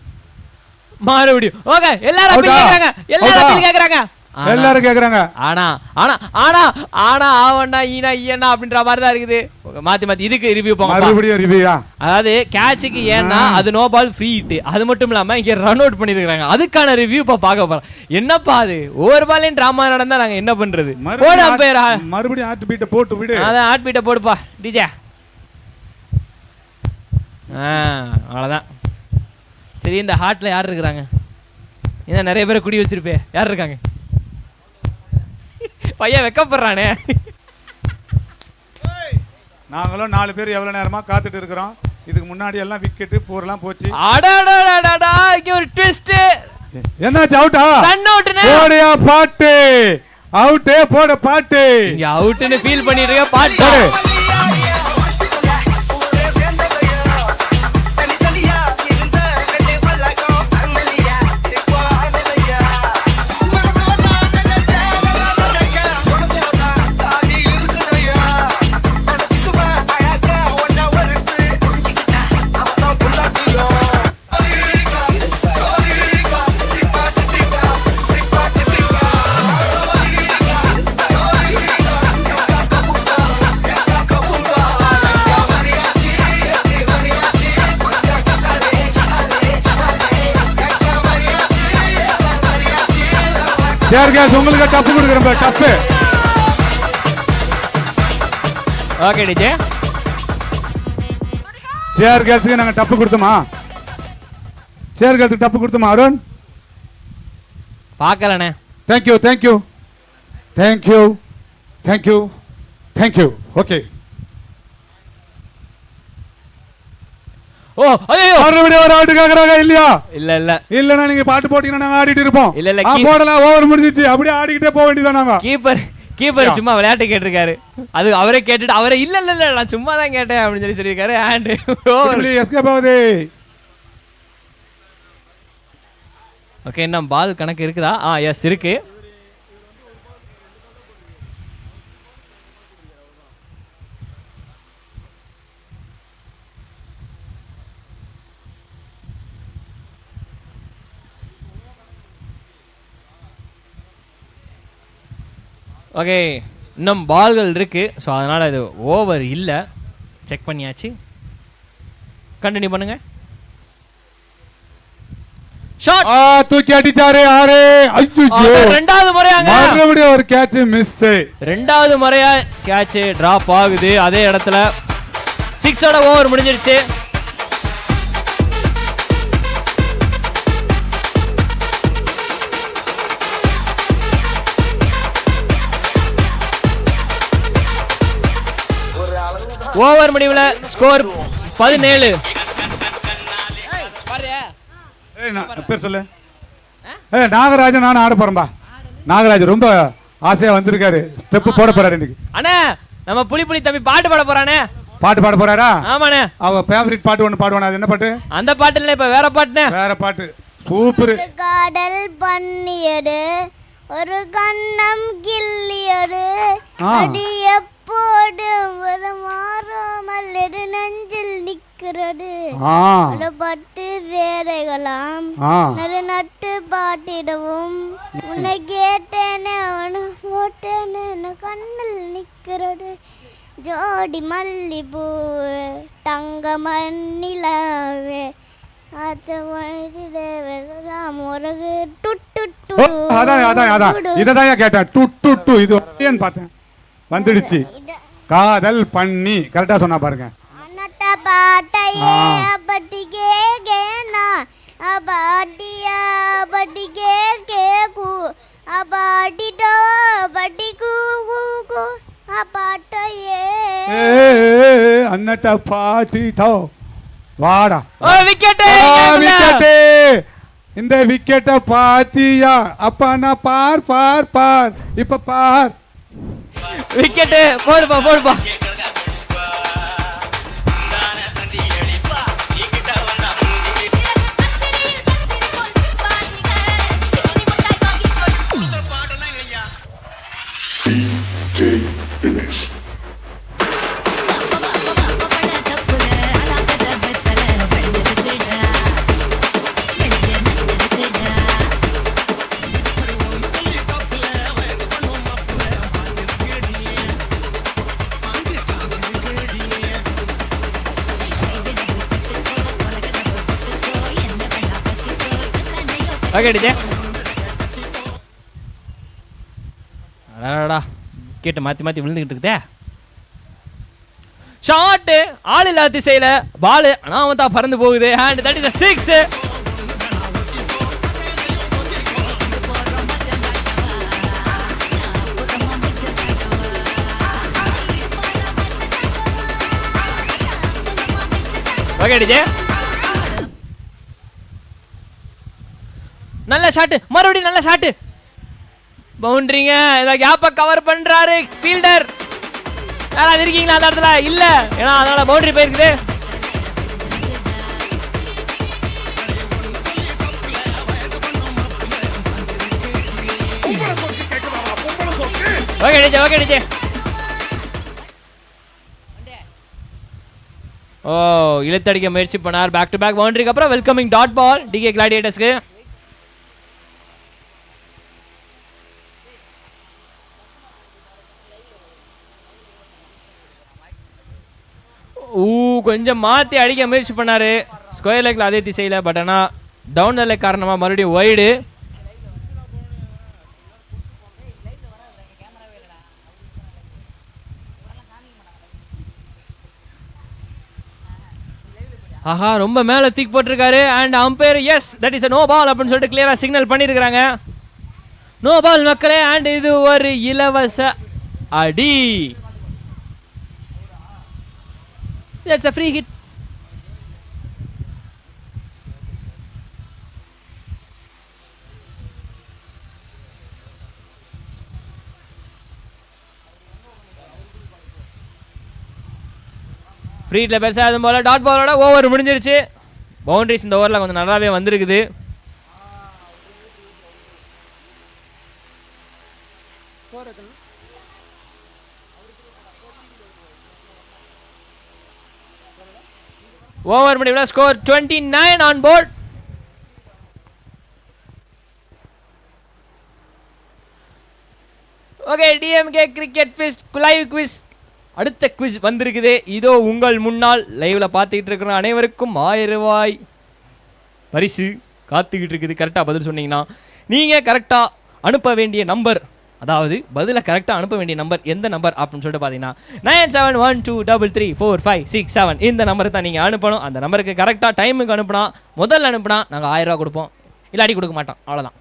மறுபடியும் ஓகே, எல்லாரும் அப்பீல் கேக்குறாங்க. எல்லாரும் கேக்குறாங்க. ஆனா ஆனா ஆனா ஆனா ஆவண்ணா ஈனா ஈயண்ணா அப்படின்ற மாதிரி தான் இருக்குது. மாத்தி மாத்தி இதுக்கு ரிவ்யூ போங்க. மறுபடியும் ரிவ்யூயா? அதாவது கேட்சுக்கு ஏன்னா அது நோ பால் ஃப்ரீ ஹிட். அது மட்டும் இல்லாம இங்க ரன் அவுட் பண்ணிருக்காங்க. அதுக்கான ரிவ்யூ இப்ப பார்க்க போறோம். என்னப்பா அது, ஒவ்வொரு பாலையும் டிராமா நடந்தா நாங்க என்ன பண்றது? போடு அம்பையர், மறுபடியும் ஹார்ட் பீட்ட போட்டு விடு. அதான் ஹார்ட் பீட்ட போடுப்பா டிஜே. அவ்வளவுதான். சரி, இந்த ஹார்ட்ல யார் இருக்கிறாங்க? இதான் நிறைய பேரை குடி வச்சிருப்பே, யார் இருக்காங்க? பையன் வெக்கப்படுறானே. நாங்களும் 4 பேர் எவ்வளவு நேரமா காத்துட்டு இருக்கிறோம். இதுக்கு முன்னாடி எல்லாம் விக்கெட் போறலாம் போச்சு. அடடடடடா, இங்க ஒரு ட்விஸ்ட். என்னாச்சு? அவுட்டா? ரன் அவுட்னே. போடியா பாட்டு. அவுட் போட பாட்டு. இங்க அவுட்னு ஃபீல் பண்ணிட்டு இருக்க பாட்டு. உங்களுக்கு டப்பு கொடுக்குறேன். டப்பு. Okay DJ. சேர் கேர்ள்ஸ்க்கு நாங்க டப்பு கொடுத்தோமா? சேர் கேர்ள்ஸ்க்கு டப்பு கொடுத்தோமா அருண்? பார்க்கலண்ணே. Thank you, thank you, thank you, thank you, thank you. Okay, ஓ ஐயோ மறுபடியும் ஒரு அவுட் கேக்குறாங்க இல்லையா? இல்ல இல்லன்னா நீங்க பாட்டு போட்டீங்கன்னா நாங்க ஆடிட்டு இருப்போம். இல்ல, போடலாம், ஓவர் முடிஞ்சிச்சு, அப்படியே ஆடிக்கிட்டே போக வேண்டியதான். நாங்க கீப்பர் சும்மா விளையாட்டு கேட்டிருக்காரு. அது அவரே கேட்டுட்டு அவரே இல்ல நான் சும்மா தான் கேட்டேன் அப்படின்னு சொல்லியிருக்காரு. அண்ட் எஸ்கேப் ஆகுது. ஓகே, இன்னும் பால் கணக்கு இருக்குதா? எஸ் இருக்கு. ஓகே, இன்னும் பால்கள் இருக்கு. ஸோ அதனால் இது ஓவர் இல்லை. செக் பண்ணியாச்சு. கண்டினியூ பண்ணுங்க. ஷாட் தூக்கி அடிச்சாரு. ஆறு. ரெண்டாவது முறையாங்க மறுபடியும் ஒரு கேட்ச் மிஸ். ரெண்டாவது முறையா கேட்ச் டிராப் ஆகுது அதே இடத்துல. 6ஓட ஓவர் முடிஞ்சிருச்சு. ஓவர் முடிவுல ஸ்கோர் 17. பேர் சொல்லு. நாகராஜன். நான் ஆட போறேன்பா. நாகராஜ் ரொம்ப ஆசையா வந்திருக்காரு. ஸ்டெப் போட போறாரு இன்னைக்கு. அண்ணே, நம்ம புலி தம்பி பாட்டு பாட போறானே. பாட்டு பாட போறாரா? ஆமாண்ணே. அவ ஃபேவரட் பாட்டு ஒன்னு பாடுவானே. அது என்ன பாட்டு? அந்த பாட்டு இல்ல, இப்ப வேற பாட்டுனே. வேற பாட்டு. சூப்பர். காடல் பண்ணியடு ஒரு கண்ணம் கிள்ளியடு அடி எப்போடு மாறாமல் நெஞ்சில் நிற்கிறது பட்டு வேறைகளாம் நட்டு பாட்டிடவும் உன்னை கேட்டேனே போட்டேன்னு கண்ணில் நிற்கிறது ஜோடி மல்லிப்பூ தங்க மண்ணிலாவே வந்துடுச்சு. காதல் பண்ணி கரெக்டா சொன்னா பாருங்க. அன்னட்ட பாட்டிட்டோ வாடா. விக்கெட்டு. இந்த விக்கெட்ட பாத்தியா? அப்பா நான் பார் பார் பார். இப்ப பார். விக்கெட்டு போடுப்பா. கேட்டு மாத்தி விழுந்துகிட்டு இருக்குதே. ஷாட் ஆள் இல்லாத திசையில பால் அனாமத்தா பறந்து போகுது. And that is 6. Okay DJ, நல்ல ஷாட். மறுபடியும் நல்ல ஷாட். பவுண்டரிங்க. இத கேப்ப கவர் பண்றாரு ஃபீல்டர். யாராவது இருக்கீங்களா அந்த இடத்துல? இல்ல, ஏன்னா அதனால பவுண்டரி போயிருக்குது. Okay DJ. இழுத்தடிக்க முயற்சி பண்ணார். பேக் டு பேக் பவுண்டரிக்கு அப்புறம் வெல்கமிங் டாட் பால் டிகே கிளாடியேட்டர்ஸ்க்கு. கொஞ்சம் மாற்றி அடிக்க முயற்சி பண்ணாரு ஸ்கொயர் லெக்கில் அதே திசையில். பட் ஆனால் டவுன் லெக் காரணமாக மறுபடியும் வைடு. ஆஹா, ரொம்ப மேலே தூக்கி போட்டிருக்காரு. And umpire yes that is no ball அப்படின்னு சொல்லிட்டு கிளியராக சிக்னல் பண்ணியிருக்கிறாங்க. நோ பால் மக்களே. அண்ட் இது ஒரு இலவச அடி. That's a free hit. ஃப்ரீட்டில் பெருசாக எதுவும் போல் டாட் பாலோட ஓவர் முடிஞ்சிருச்சு. பவுண்டரிஸ் இந்த ஓவரில் கொஞ்சம் நல்லாவே வந்திருக்குது. ஓவர் முடிவில் score 29 on board. Okay, DMK cricket quiz live quiz அடுத்த குவிஸ் வந்திருக்குது. இதோ உங்கள் முன்னால் லைவ்ல பார்த்துக்கிட்டு இருக்கிற அனைவருக்கும் 1000 ரூபாய் பரிசு காத்துக்கிட்டு இருக்குது. கரெக்டாக பதில் சொன்னீங்கன்னா நீங்கள் கரெக்டாக அனுப்ப வேண்டிய நம்பர், அதாவது பதிலை கரெக்டாக அனுப்ப வேண்டிய நம்பர் எந்த நம்பர் அப்படின்னு சொல்லிட்டு பார்த்தீங்கன்னா 9712334567 இந்த நம்பரை தான் நீங்கள் அனுப்பணும். அந்த நம்பருக்கு கரெக்டாக டைமுக்கு அனுப்புனா, முதல்ல அனுப்புனா நாங்கள் 1000 ரூபா கொடுப்போம், இல்லாட்டி கொடுக்க மாட்டோம். அவ்வளோதான்.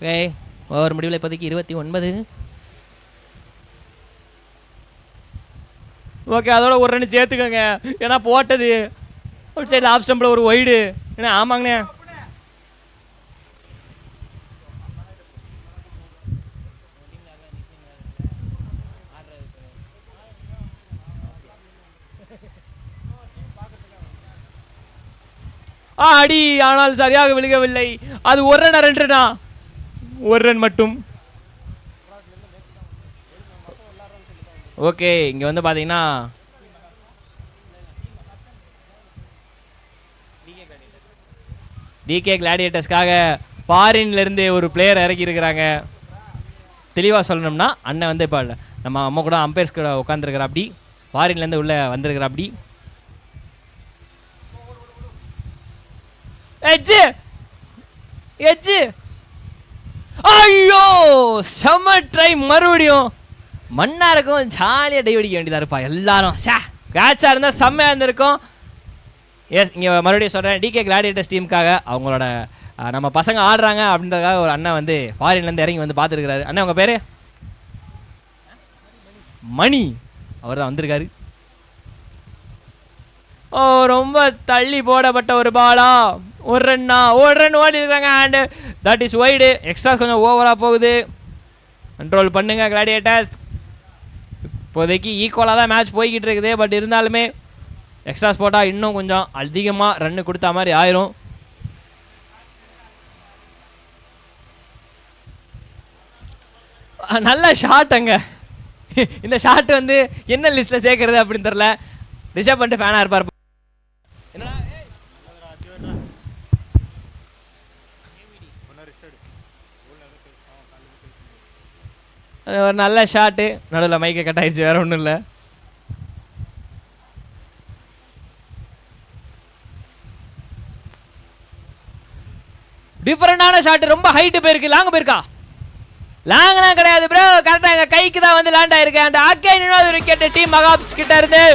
ஓகே, ஓவர் முடிவில் இப்போதைக்கு 29. ஓகே, அதோட ஒரு ரன் சேர்த்துக்கோங்க. ஏன்னா போட்டது ஒரு சைடில் ஆஃப் ஸ்டம்பில் ஒரு ஒய்டு. ஏன்னா ஆமாங்கண்ணே, அடி, ஆனால் சரியாக விழுகவில்லை. அது ஒரு ரன் 2 ரன்னா? ஒரு ரன் மட்டும். ஓகே, இங்கே வந்து பார்த்தீங்கன்னா டிகே கிளாடியேட்டர்ஸ்க்காக ஃபாரின்லேருந்து ஒரு பிளேயர் இறக்கி இருக்கிறாங்க. தெளிவாக சொல்லணும்னா அண்ணன் வந்து இப்போ நம்ம அம்மா கூட அம்பையர்ஸ் கூட உட்காந்துருக்குற அப்படி ஃபாரின்லேருந்து உள்ளே வந்திருக்கிற அப்படி. எஜ்ஜு எஜ்ஜு, ஐயோ செம்ம ட்ரை. மறுபடியும் மண்ணா இருக்கும், ஜாலியாக டை அடிக்க வேண்டியதாக இருப்பா எல்லாரும். கேட்சாக இருந்தால் செம்மையாக இருந்திருக்கும். எஸ், இங்கே மறுபடியும் சொல்கிறேன், டிகே கிளாடியேட்டர்ஸ் டீமுக்காக அவங்களோட நம்ம பசங்க ஆடுறாங்க அப்படின்றதுக்காக ஒரு அண்ணன் வந்து ஃபாரின்லேருந்து இறங்கி வந்து பார்த்துருக்கிறாரு. அண்ணன் உங்கள் பேர்? மணி. அவர் தான் வந்திருக்காரு. ஓ, ரொம்ப தள்ளி போடப்பட்ட ஒரு பாலா. ஒரு ரன்னா? ஒரு ரன் ஓடி இருக்காங்க. And that is wide. Extras கொஞ்சம் ஓவராக போகுது. கண்ட்ரோல் பண்ணுங்க கிளாடியேட்டர்ஸ். இப்போதைக்கு ஈக்குவலாக தான் மேட்ச் போய்கிட்டு இருக்குது. பட் இருந்தாலுமே எக்ஸ்ட்ராஸ் போட்டால் இன்னும் கொஞ்சம் அதிகமாக ரன்னு கொடுத்தா மாதிரி ஆயிரும். நல்ல ஷாட் அங்கே. இந்த ஷாட் வந்து என்ன லிஸ்ட்டில் சேர்க்கறது அப்படின்னு தெரில. ரிஷப் பண்ணிட்டு ஃபேனாக இருப்பார். ஒரு நல்ல ஷாட்டு. நடுவில் மைக்கை கட் ஆயிடுச்சு, வேற ஒன்றும் இல்லை. டிஃபரெண்டான ஷாட்டு. ரொம்ப ஹைட்டு போயிருக்கு. லாங் போயிருக்கா? லாங்லாம் கிடையாது ப்ரோ, கரெக்டாக எங்கள் கைக்கு தான் வந்து லேண்ட் ஆயிருக்கு. அண்ட் அகைன் இன்னொரு விக்கெட் டீம் மகாப்ஸ் கிட்ட இருந்து.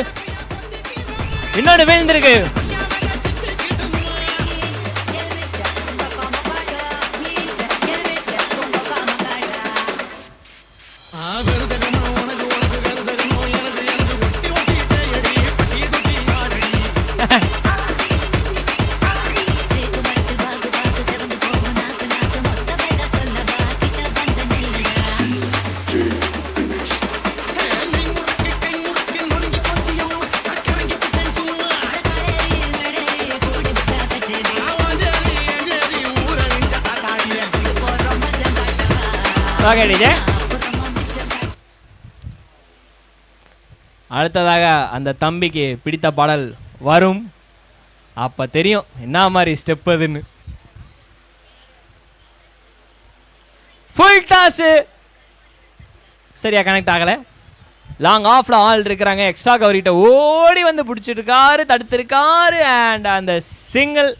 இன்னொன்று விழுந்திருக்கு. அடுத்ததாக அந்த தம்பிக்கு பிடித்த பாடல் வரும். அப்ப தெரியும் என்ன மாதிரி ஸ்டெப் அதுன்னு. ஃபுல் டாஸ் சரியா கனெக்ட் ஆகல. லாங் ஆஃப்ல ஆள் இருக்கிறாங்க. எக்ஸ்ட்ரா கவர்கிட்ட ஓடி வந்து பிடிச்சிருக்காரு, தடுத்திருக்காரு. அண்ட் அந்த சிங்கிள்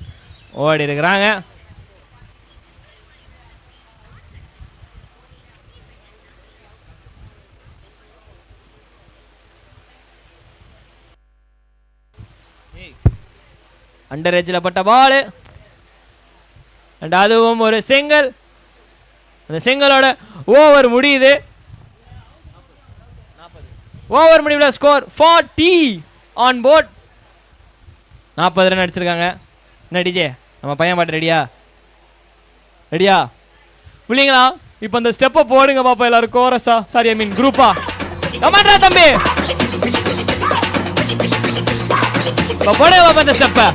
ஓடி இருக்கிறாங்க. அண்டர் எட்ஜில் பட்ட பால். அண்ட் அதுவும் ஒரு சிங்கிள். அந்த சிங்கிளோட ஓவர் முடியுது. ஓவர் முடிவில் ஸ்கோர் 40 ஆன் போர்ட். 40 ரன் அடிச்சிருக்காங்க. என்ன டிஜே, நம்ம பையன் பாட்டு ரெடியா? ரெடியா? புள்ளிங்களா இப்போ அந்த ஸ்டெப்பை போடுங்க பாப்பா எல்லாரும் கோரஸா சாரி ஐ மீன் குரூப்பா கமாண்டா தம்பி போடுங்க பாப்பா இந்த ஸ்டெப்பை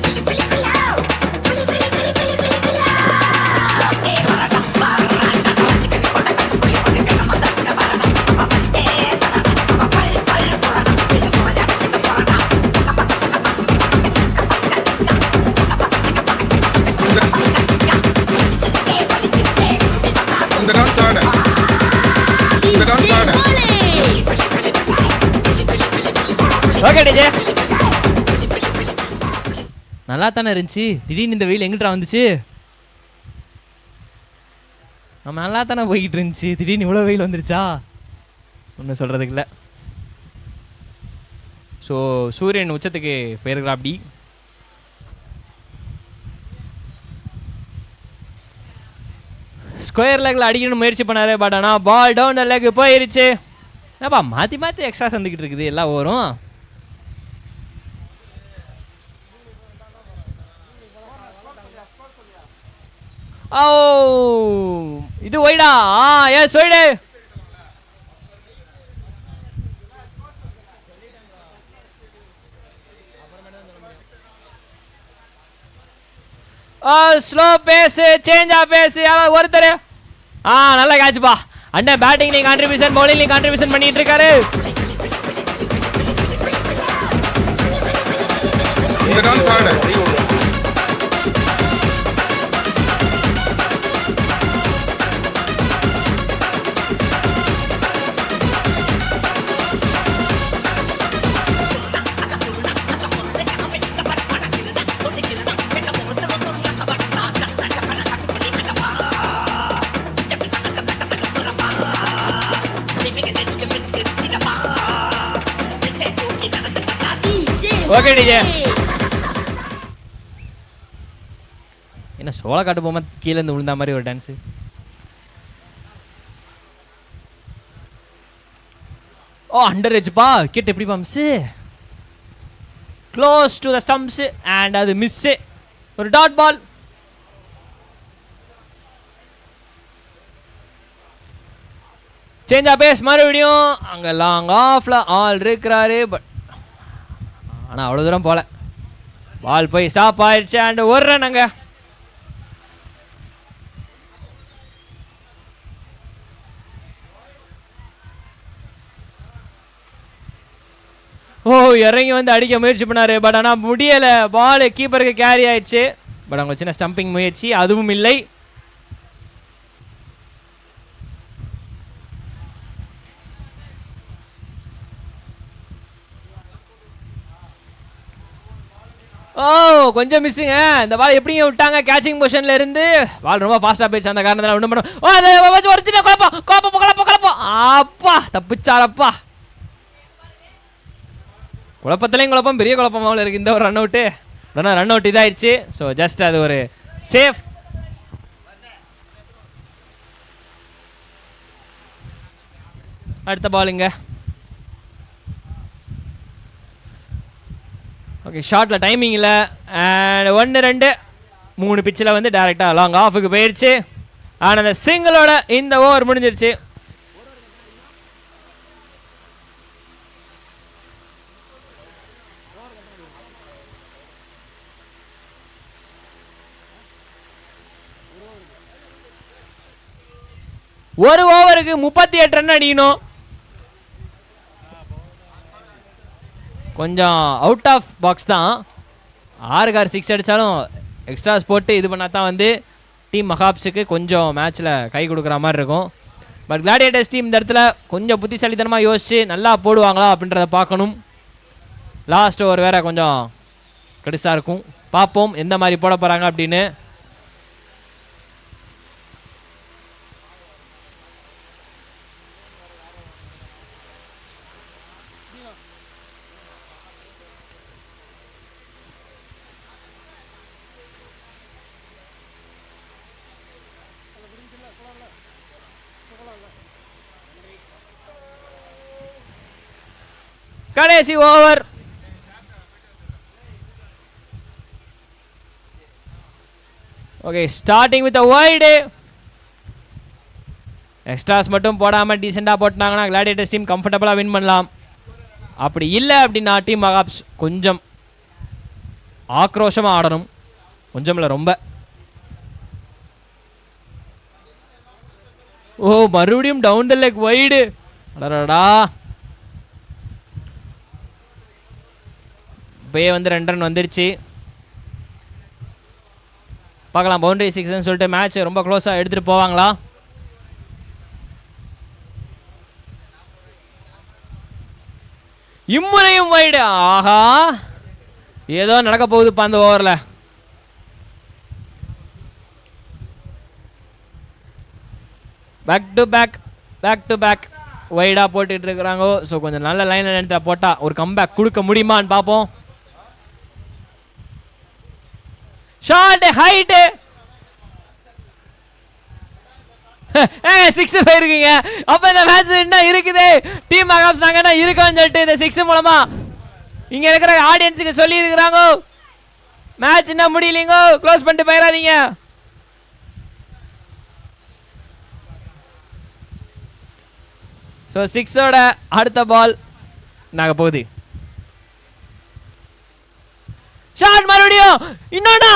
ஓகே டிஜே நல்லா தானே இருந்துச்சு திடீர்னு இந்த வெயில் எங்கிட்டா வந்துச்சு நம்ம நல்லா தானே போய்கிட்டு இருந்துச்சு திடீர்னு இவ்வளோ வெயில் வந்துருச்சா ஒன்றும் சொல்கிறதுக்கு இல்லை ஸோ சூரியன் உச்சத்துக்கு போயிருக்கிறா அப்படி ஸ்கொயர் லெக்கில் அடிக்கணும்னு முயற்சி பண்ணாரு பட் ஆனால் பால் டவுன் லெக் போயிருச்சு என்னப்பா மாற்றி மாற்றி எக்ஸ்ட்ரா வந்துக்கிட்டு இருக்குது எல்லாம் வரும் ஓ இது ஒய்டா எஸ் ஒய்டு ஸ்லோ பேஸு சேஞ்சா பேஸு யாராவது ஒருத்தர் நல்லா கேட்சுப்பா அண்ணன் பேட்டிங்லையும் கான்ட்ரிபியூஷன் பவுலிங்லையும் கான்ட்ரிபியூஷன் பண்ணிட்டு இருக்காரு ஓகே டிஜே என்ன சோள காட்டு போமா கீழே இருந்து விழுந்த மாதிரி ஒரு டான்ஸு ஓ அண்டர் எஜ்ப்பா கிட்ட எப்படி bumps close to the stumps and அது மிஸ்ஸு ஒரு டாட் பால் சேஞ்ச் பேஸ் மறுபடியும் அங்கே லாங் ஆஃப்ல ஆல் இருக்கிறாரு பட் ஆனால் அவ்வளோ தூரம் போகல பால் போய் ஸ்டாப் ஆயிடுச்சு அண்ட் ஒரு ரன் அங்கே ஓ இறங்கி வந்து அடிக்க முயற்சி பண்ணாரு பட் ஆனால் முடியலை பால் கீப்பருக்கு கேரி ஆயிடுச்சு பட் அவங்க சின்ன ஸ்டம்பிங் முயற்சி அதுவும் இல்லை ஓ கொஞ்சம் மிஸ்ஸுங்க இந்த பால் எப்படிங்க விட்டாங்க கேட்சிங் பொசிஷன்ல இருந்து பால் ரொம்ப ஃபாஸ்ட்டாக போயிடுச்சு அந்த காரணத்தில் ஒன்றும் பண்ண ஓ அதை வச்சு ஒரு சின்ன குழப்பம் அப்பா தப்பிச்சாரப்பா குழப்பத்துலேயும் குழப்பம் பெரிய குழப்பமாக இருக்குது இந்த ஒரு ரன் அவுட்டு உடனே ரன் அவுட் இதாகிடுச்சு ஸோ ஜஸ்ட் அது ஒரு சேஃப் அடுத்த பாலுங்க ஓகே ஷார்ட்டில் டைமிங் இல்லை அண்ட் 1 2 3 பிச்சில் வந்து டேரெக்டாக லாங் ஆஃபுக்கு போயிடுச்சு ஆனால் அந்த சிங்கிளோட இந்த ஓவர் முடிஞ்சிருச்சு ஒரு ஓவருக்கு 38 ரன் அடிக்கணும் கொஞ்சம் அவுட் ஆஃப் பாக்ஸ் தான் 6 6 அடித்தாலும் எக்ஸ்ட்ராஸ் போட்டு இது பண்ணால் தான் வந்து டீம் மகாப்ஸுக்கு கொஞ்சம் மேட்ச்சில் கை கொடுக்குற மாதிரி இருக்கும் பட் கிளாடியேட்டர்ஸ் டீம் இந்த இடத்துல கொஞ்சம் புத்திசாலித்தனமாக யோசிச்சு நல்லா போடுவாங்களா அப்படின்றத பார்க்கணும் லாஸ்ட் ஓவர் வேறு கொஞ்சம் கடிசாக இருக்கும் பார்ப்போம் எந்த மாதிரி போட போகிறாங்க அப்படின்னு கடைசி over okay starting with a wide extras மட்டும் போடாமல் டீசெண்டாக போட்டாங்கன்னா கிளாடியேட்டர்ஸ் டீம் கம்ஃபர்டபுளாக வின் பண்ணலாம். அப்படி இல்லை அப்படின்னா டீம் மகாப்ஸ் கொஞ்சம் ஆக்ரோஷமாக ஆடணும். கொஞ்சம் இல்லை, ரொம்ப. ஓ, மறுபடியும் டவுன் த லெக் வைடு. அடடா, இப்போயே வந்து 2 ரன் வந்துருச்சு. பார்க்கலாம் பவுண்டரி 6ன்னு சொல்லிட்டு மேட்ச் ரொம்ப க்ளோஸாக எடுத்துகிட்டு போவாங்களா. இம்முறையும் வைடு. ஆஹா, ஏதோ நடக்க போகுதுப்பா அந்த ஓவரில். பேக் டு பேக் வைடாக போட்டுட்டு இருக்கிறாங்க. ஸோ கொஞ்சம் நல்ல லைனில் எடுத்து போட்டால் ஒரு கம்பேக் கொடுக்க முடியுமான்னு பார்ப்போம். ஷார்ட் ஹைட்டு 6 போயிருக்கீங்க. அப்போ இந்த மேட்ச் என்ன இருக்குது, டீம் மகாப்ஸ் நாங்கள் என்ன இருக்கோம்னு சொல்லிட்டு இந்த 6 மூலமா இங்கே இருக்கிற ஆடியன்ஸுக்கு சொல்லி இருக்கிறாங்க. மேட்ச் என்ன முடியலைங்க, க்ளோஸ் பண்ணிட்டு போயிடாதீங்க. ஸோ 6ஓட அடுத்த பால் நாங்கள் போகுது. ஷாட் மறுபடியும் இன்னொன்னா.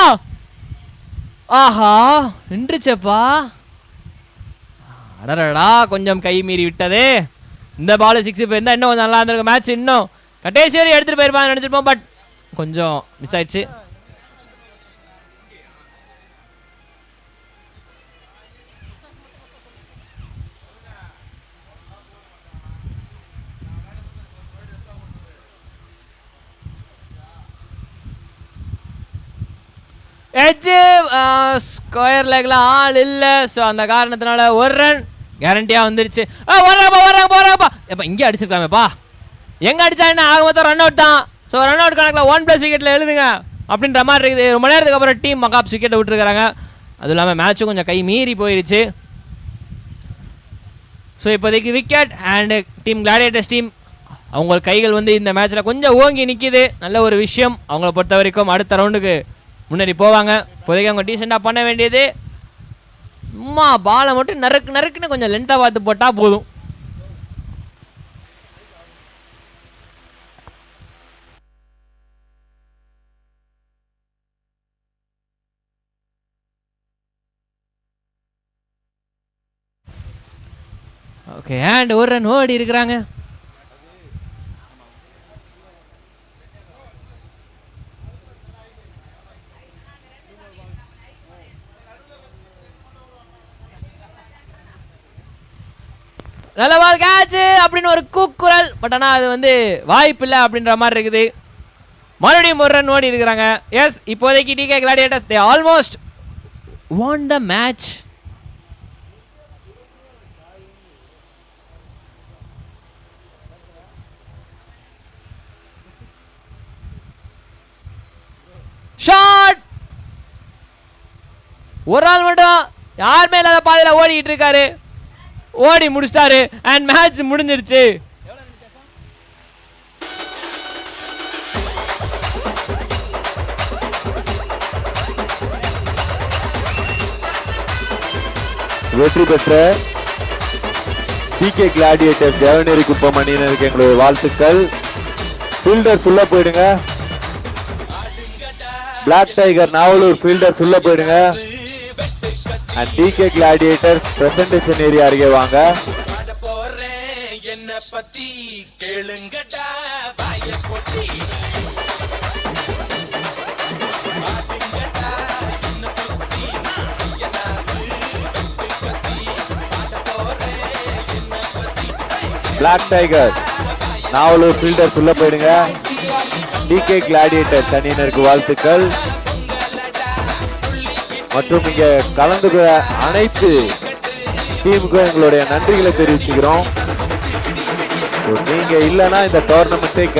ஆஹா, நின்றுச்சப்பா. அடடா, கொஞ்சம் கை மீறி விட்டதே. இந்த பால் 6 போயிருந்தா இன்னும் கொஞ்சம் நல்லா இருந்திருக்கும். மேட்ச் இன்னும் கடைசி வரை எடுத்துகிட்டு போயிருப்பாங்க நினச்சிருப்போம். பட் கொஞ்சம் மிஸ் ஆயிடுச்சு. எட்ஜு ஸ்கொயர் லெக்ல ஆள் இல்லை. ஸோ அந்த காரணத்தினால 1 ரன் கேரண்டியாக வந்துருச்சு. வர்றாங்கப்பா. எப்போ இங்கே அடிச்சிருக்கலாமேப்பா. எங்கே அடிச்சா என்ன ஆக மொத்தம் ரன் அவுட் தான். ஸோ ரன் அவுட் கணக்கில் 1+ விக்கெட்டில் எழுதுங்க அப்படின்ற மாதிரி இருக்குது. ரொம்ப நேரத்துக்கு அப்புறம் டீம் மகாப்ஸ் விக்கெட்டை விட்டுருக்காங்க. அதுவும் இல்லாமல் மேட்சும் கொஞ்சம் கை மீறி போயிடுச்சு. ஸோ இப்போதைக்கு wicket and team gladiators team அவங்க கைகள் வந்து இந்த மேட்ச்சில் கொஞ்சம் ஓங்கி நிற்கிது. நல்ல ஒரு விஷயம். அவங்கள பொறுத்த வரைக்கும் அடுத்த ரவுண்டுக்கு முன்னாடி போவாங்க. இப்போதைக்கு அவங்க டீசெண்டாக பண்ண வேண்டியது சும்மா பாலை மட்டும் நறுக்குன்னு கொஞ்சம் லென்த்தாக பார்த்து போட்டால் போதும். ஓகே, அண்ட் 1 ரன் ஓடி இருக்கிறாங்க. நல்ல பால் கேட்ச் அப்படின்னு ஒரு கூக்குரல். பட் ஆனால் அது வந்து வாய்ப்பு இல்லை அப்படின்ற மாதிரி இருக்குது. மறுபடியும் 1 ரன் ஓடி இருக்கிறாங்க. எஸ், இப்போதைக்கு DK gladiators they almost won the match. Shot. ஒரு ஆள் மட்டும் யாருமே இல்லாத பாதையில் ஓடிட்டு இருக்காரு. ஓடி முடிச்சிட்டாரு அண்ட் மேட்ச் முடிஞ்சிருச்சு. வெற்றி பெற்ற டிகே கிளாடியேட்டர்ஸ் தேவநேரி குப்பம் அணியினருக்கு எங்களுடைய வாழ்த்துக்கள். ஃபீல்டர்ஸ் உள்ள போயிடுங்க. பிளாக் டைகர் நாவலூர் ஃபீல்டர்ஸ் உள்ள போயிடுங்க. and DK Gladiators presentation area அருகே வாங்க. என்ன பத்தி கேளுங்கடா வாய போட்டி. Black Tiger நாவலூர் ஃபீல்டர்ஸ் உள்ள போயிடுங்க. DK Gladiators அணியினருக்கு வாழ்த்துக்கள். மற்றும் இங்க கலந்து அனைத்து டீமுக்கும் எங்களுடைய நன்றிகளை தெரிவிச்சுக்கிறோம். நீங்க இல்லைன்னா இந்த டோர்னமெண்ட்டை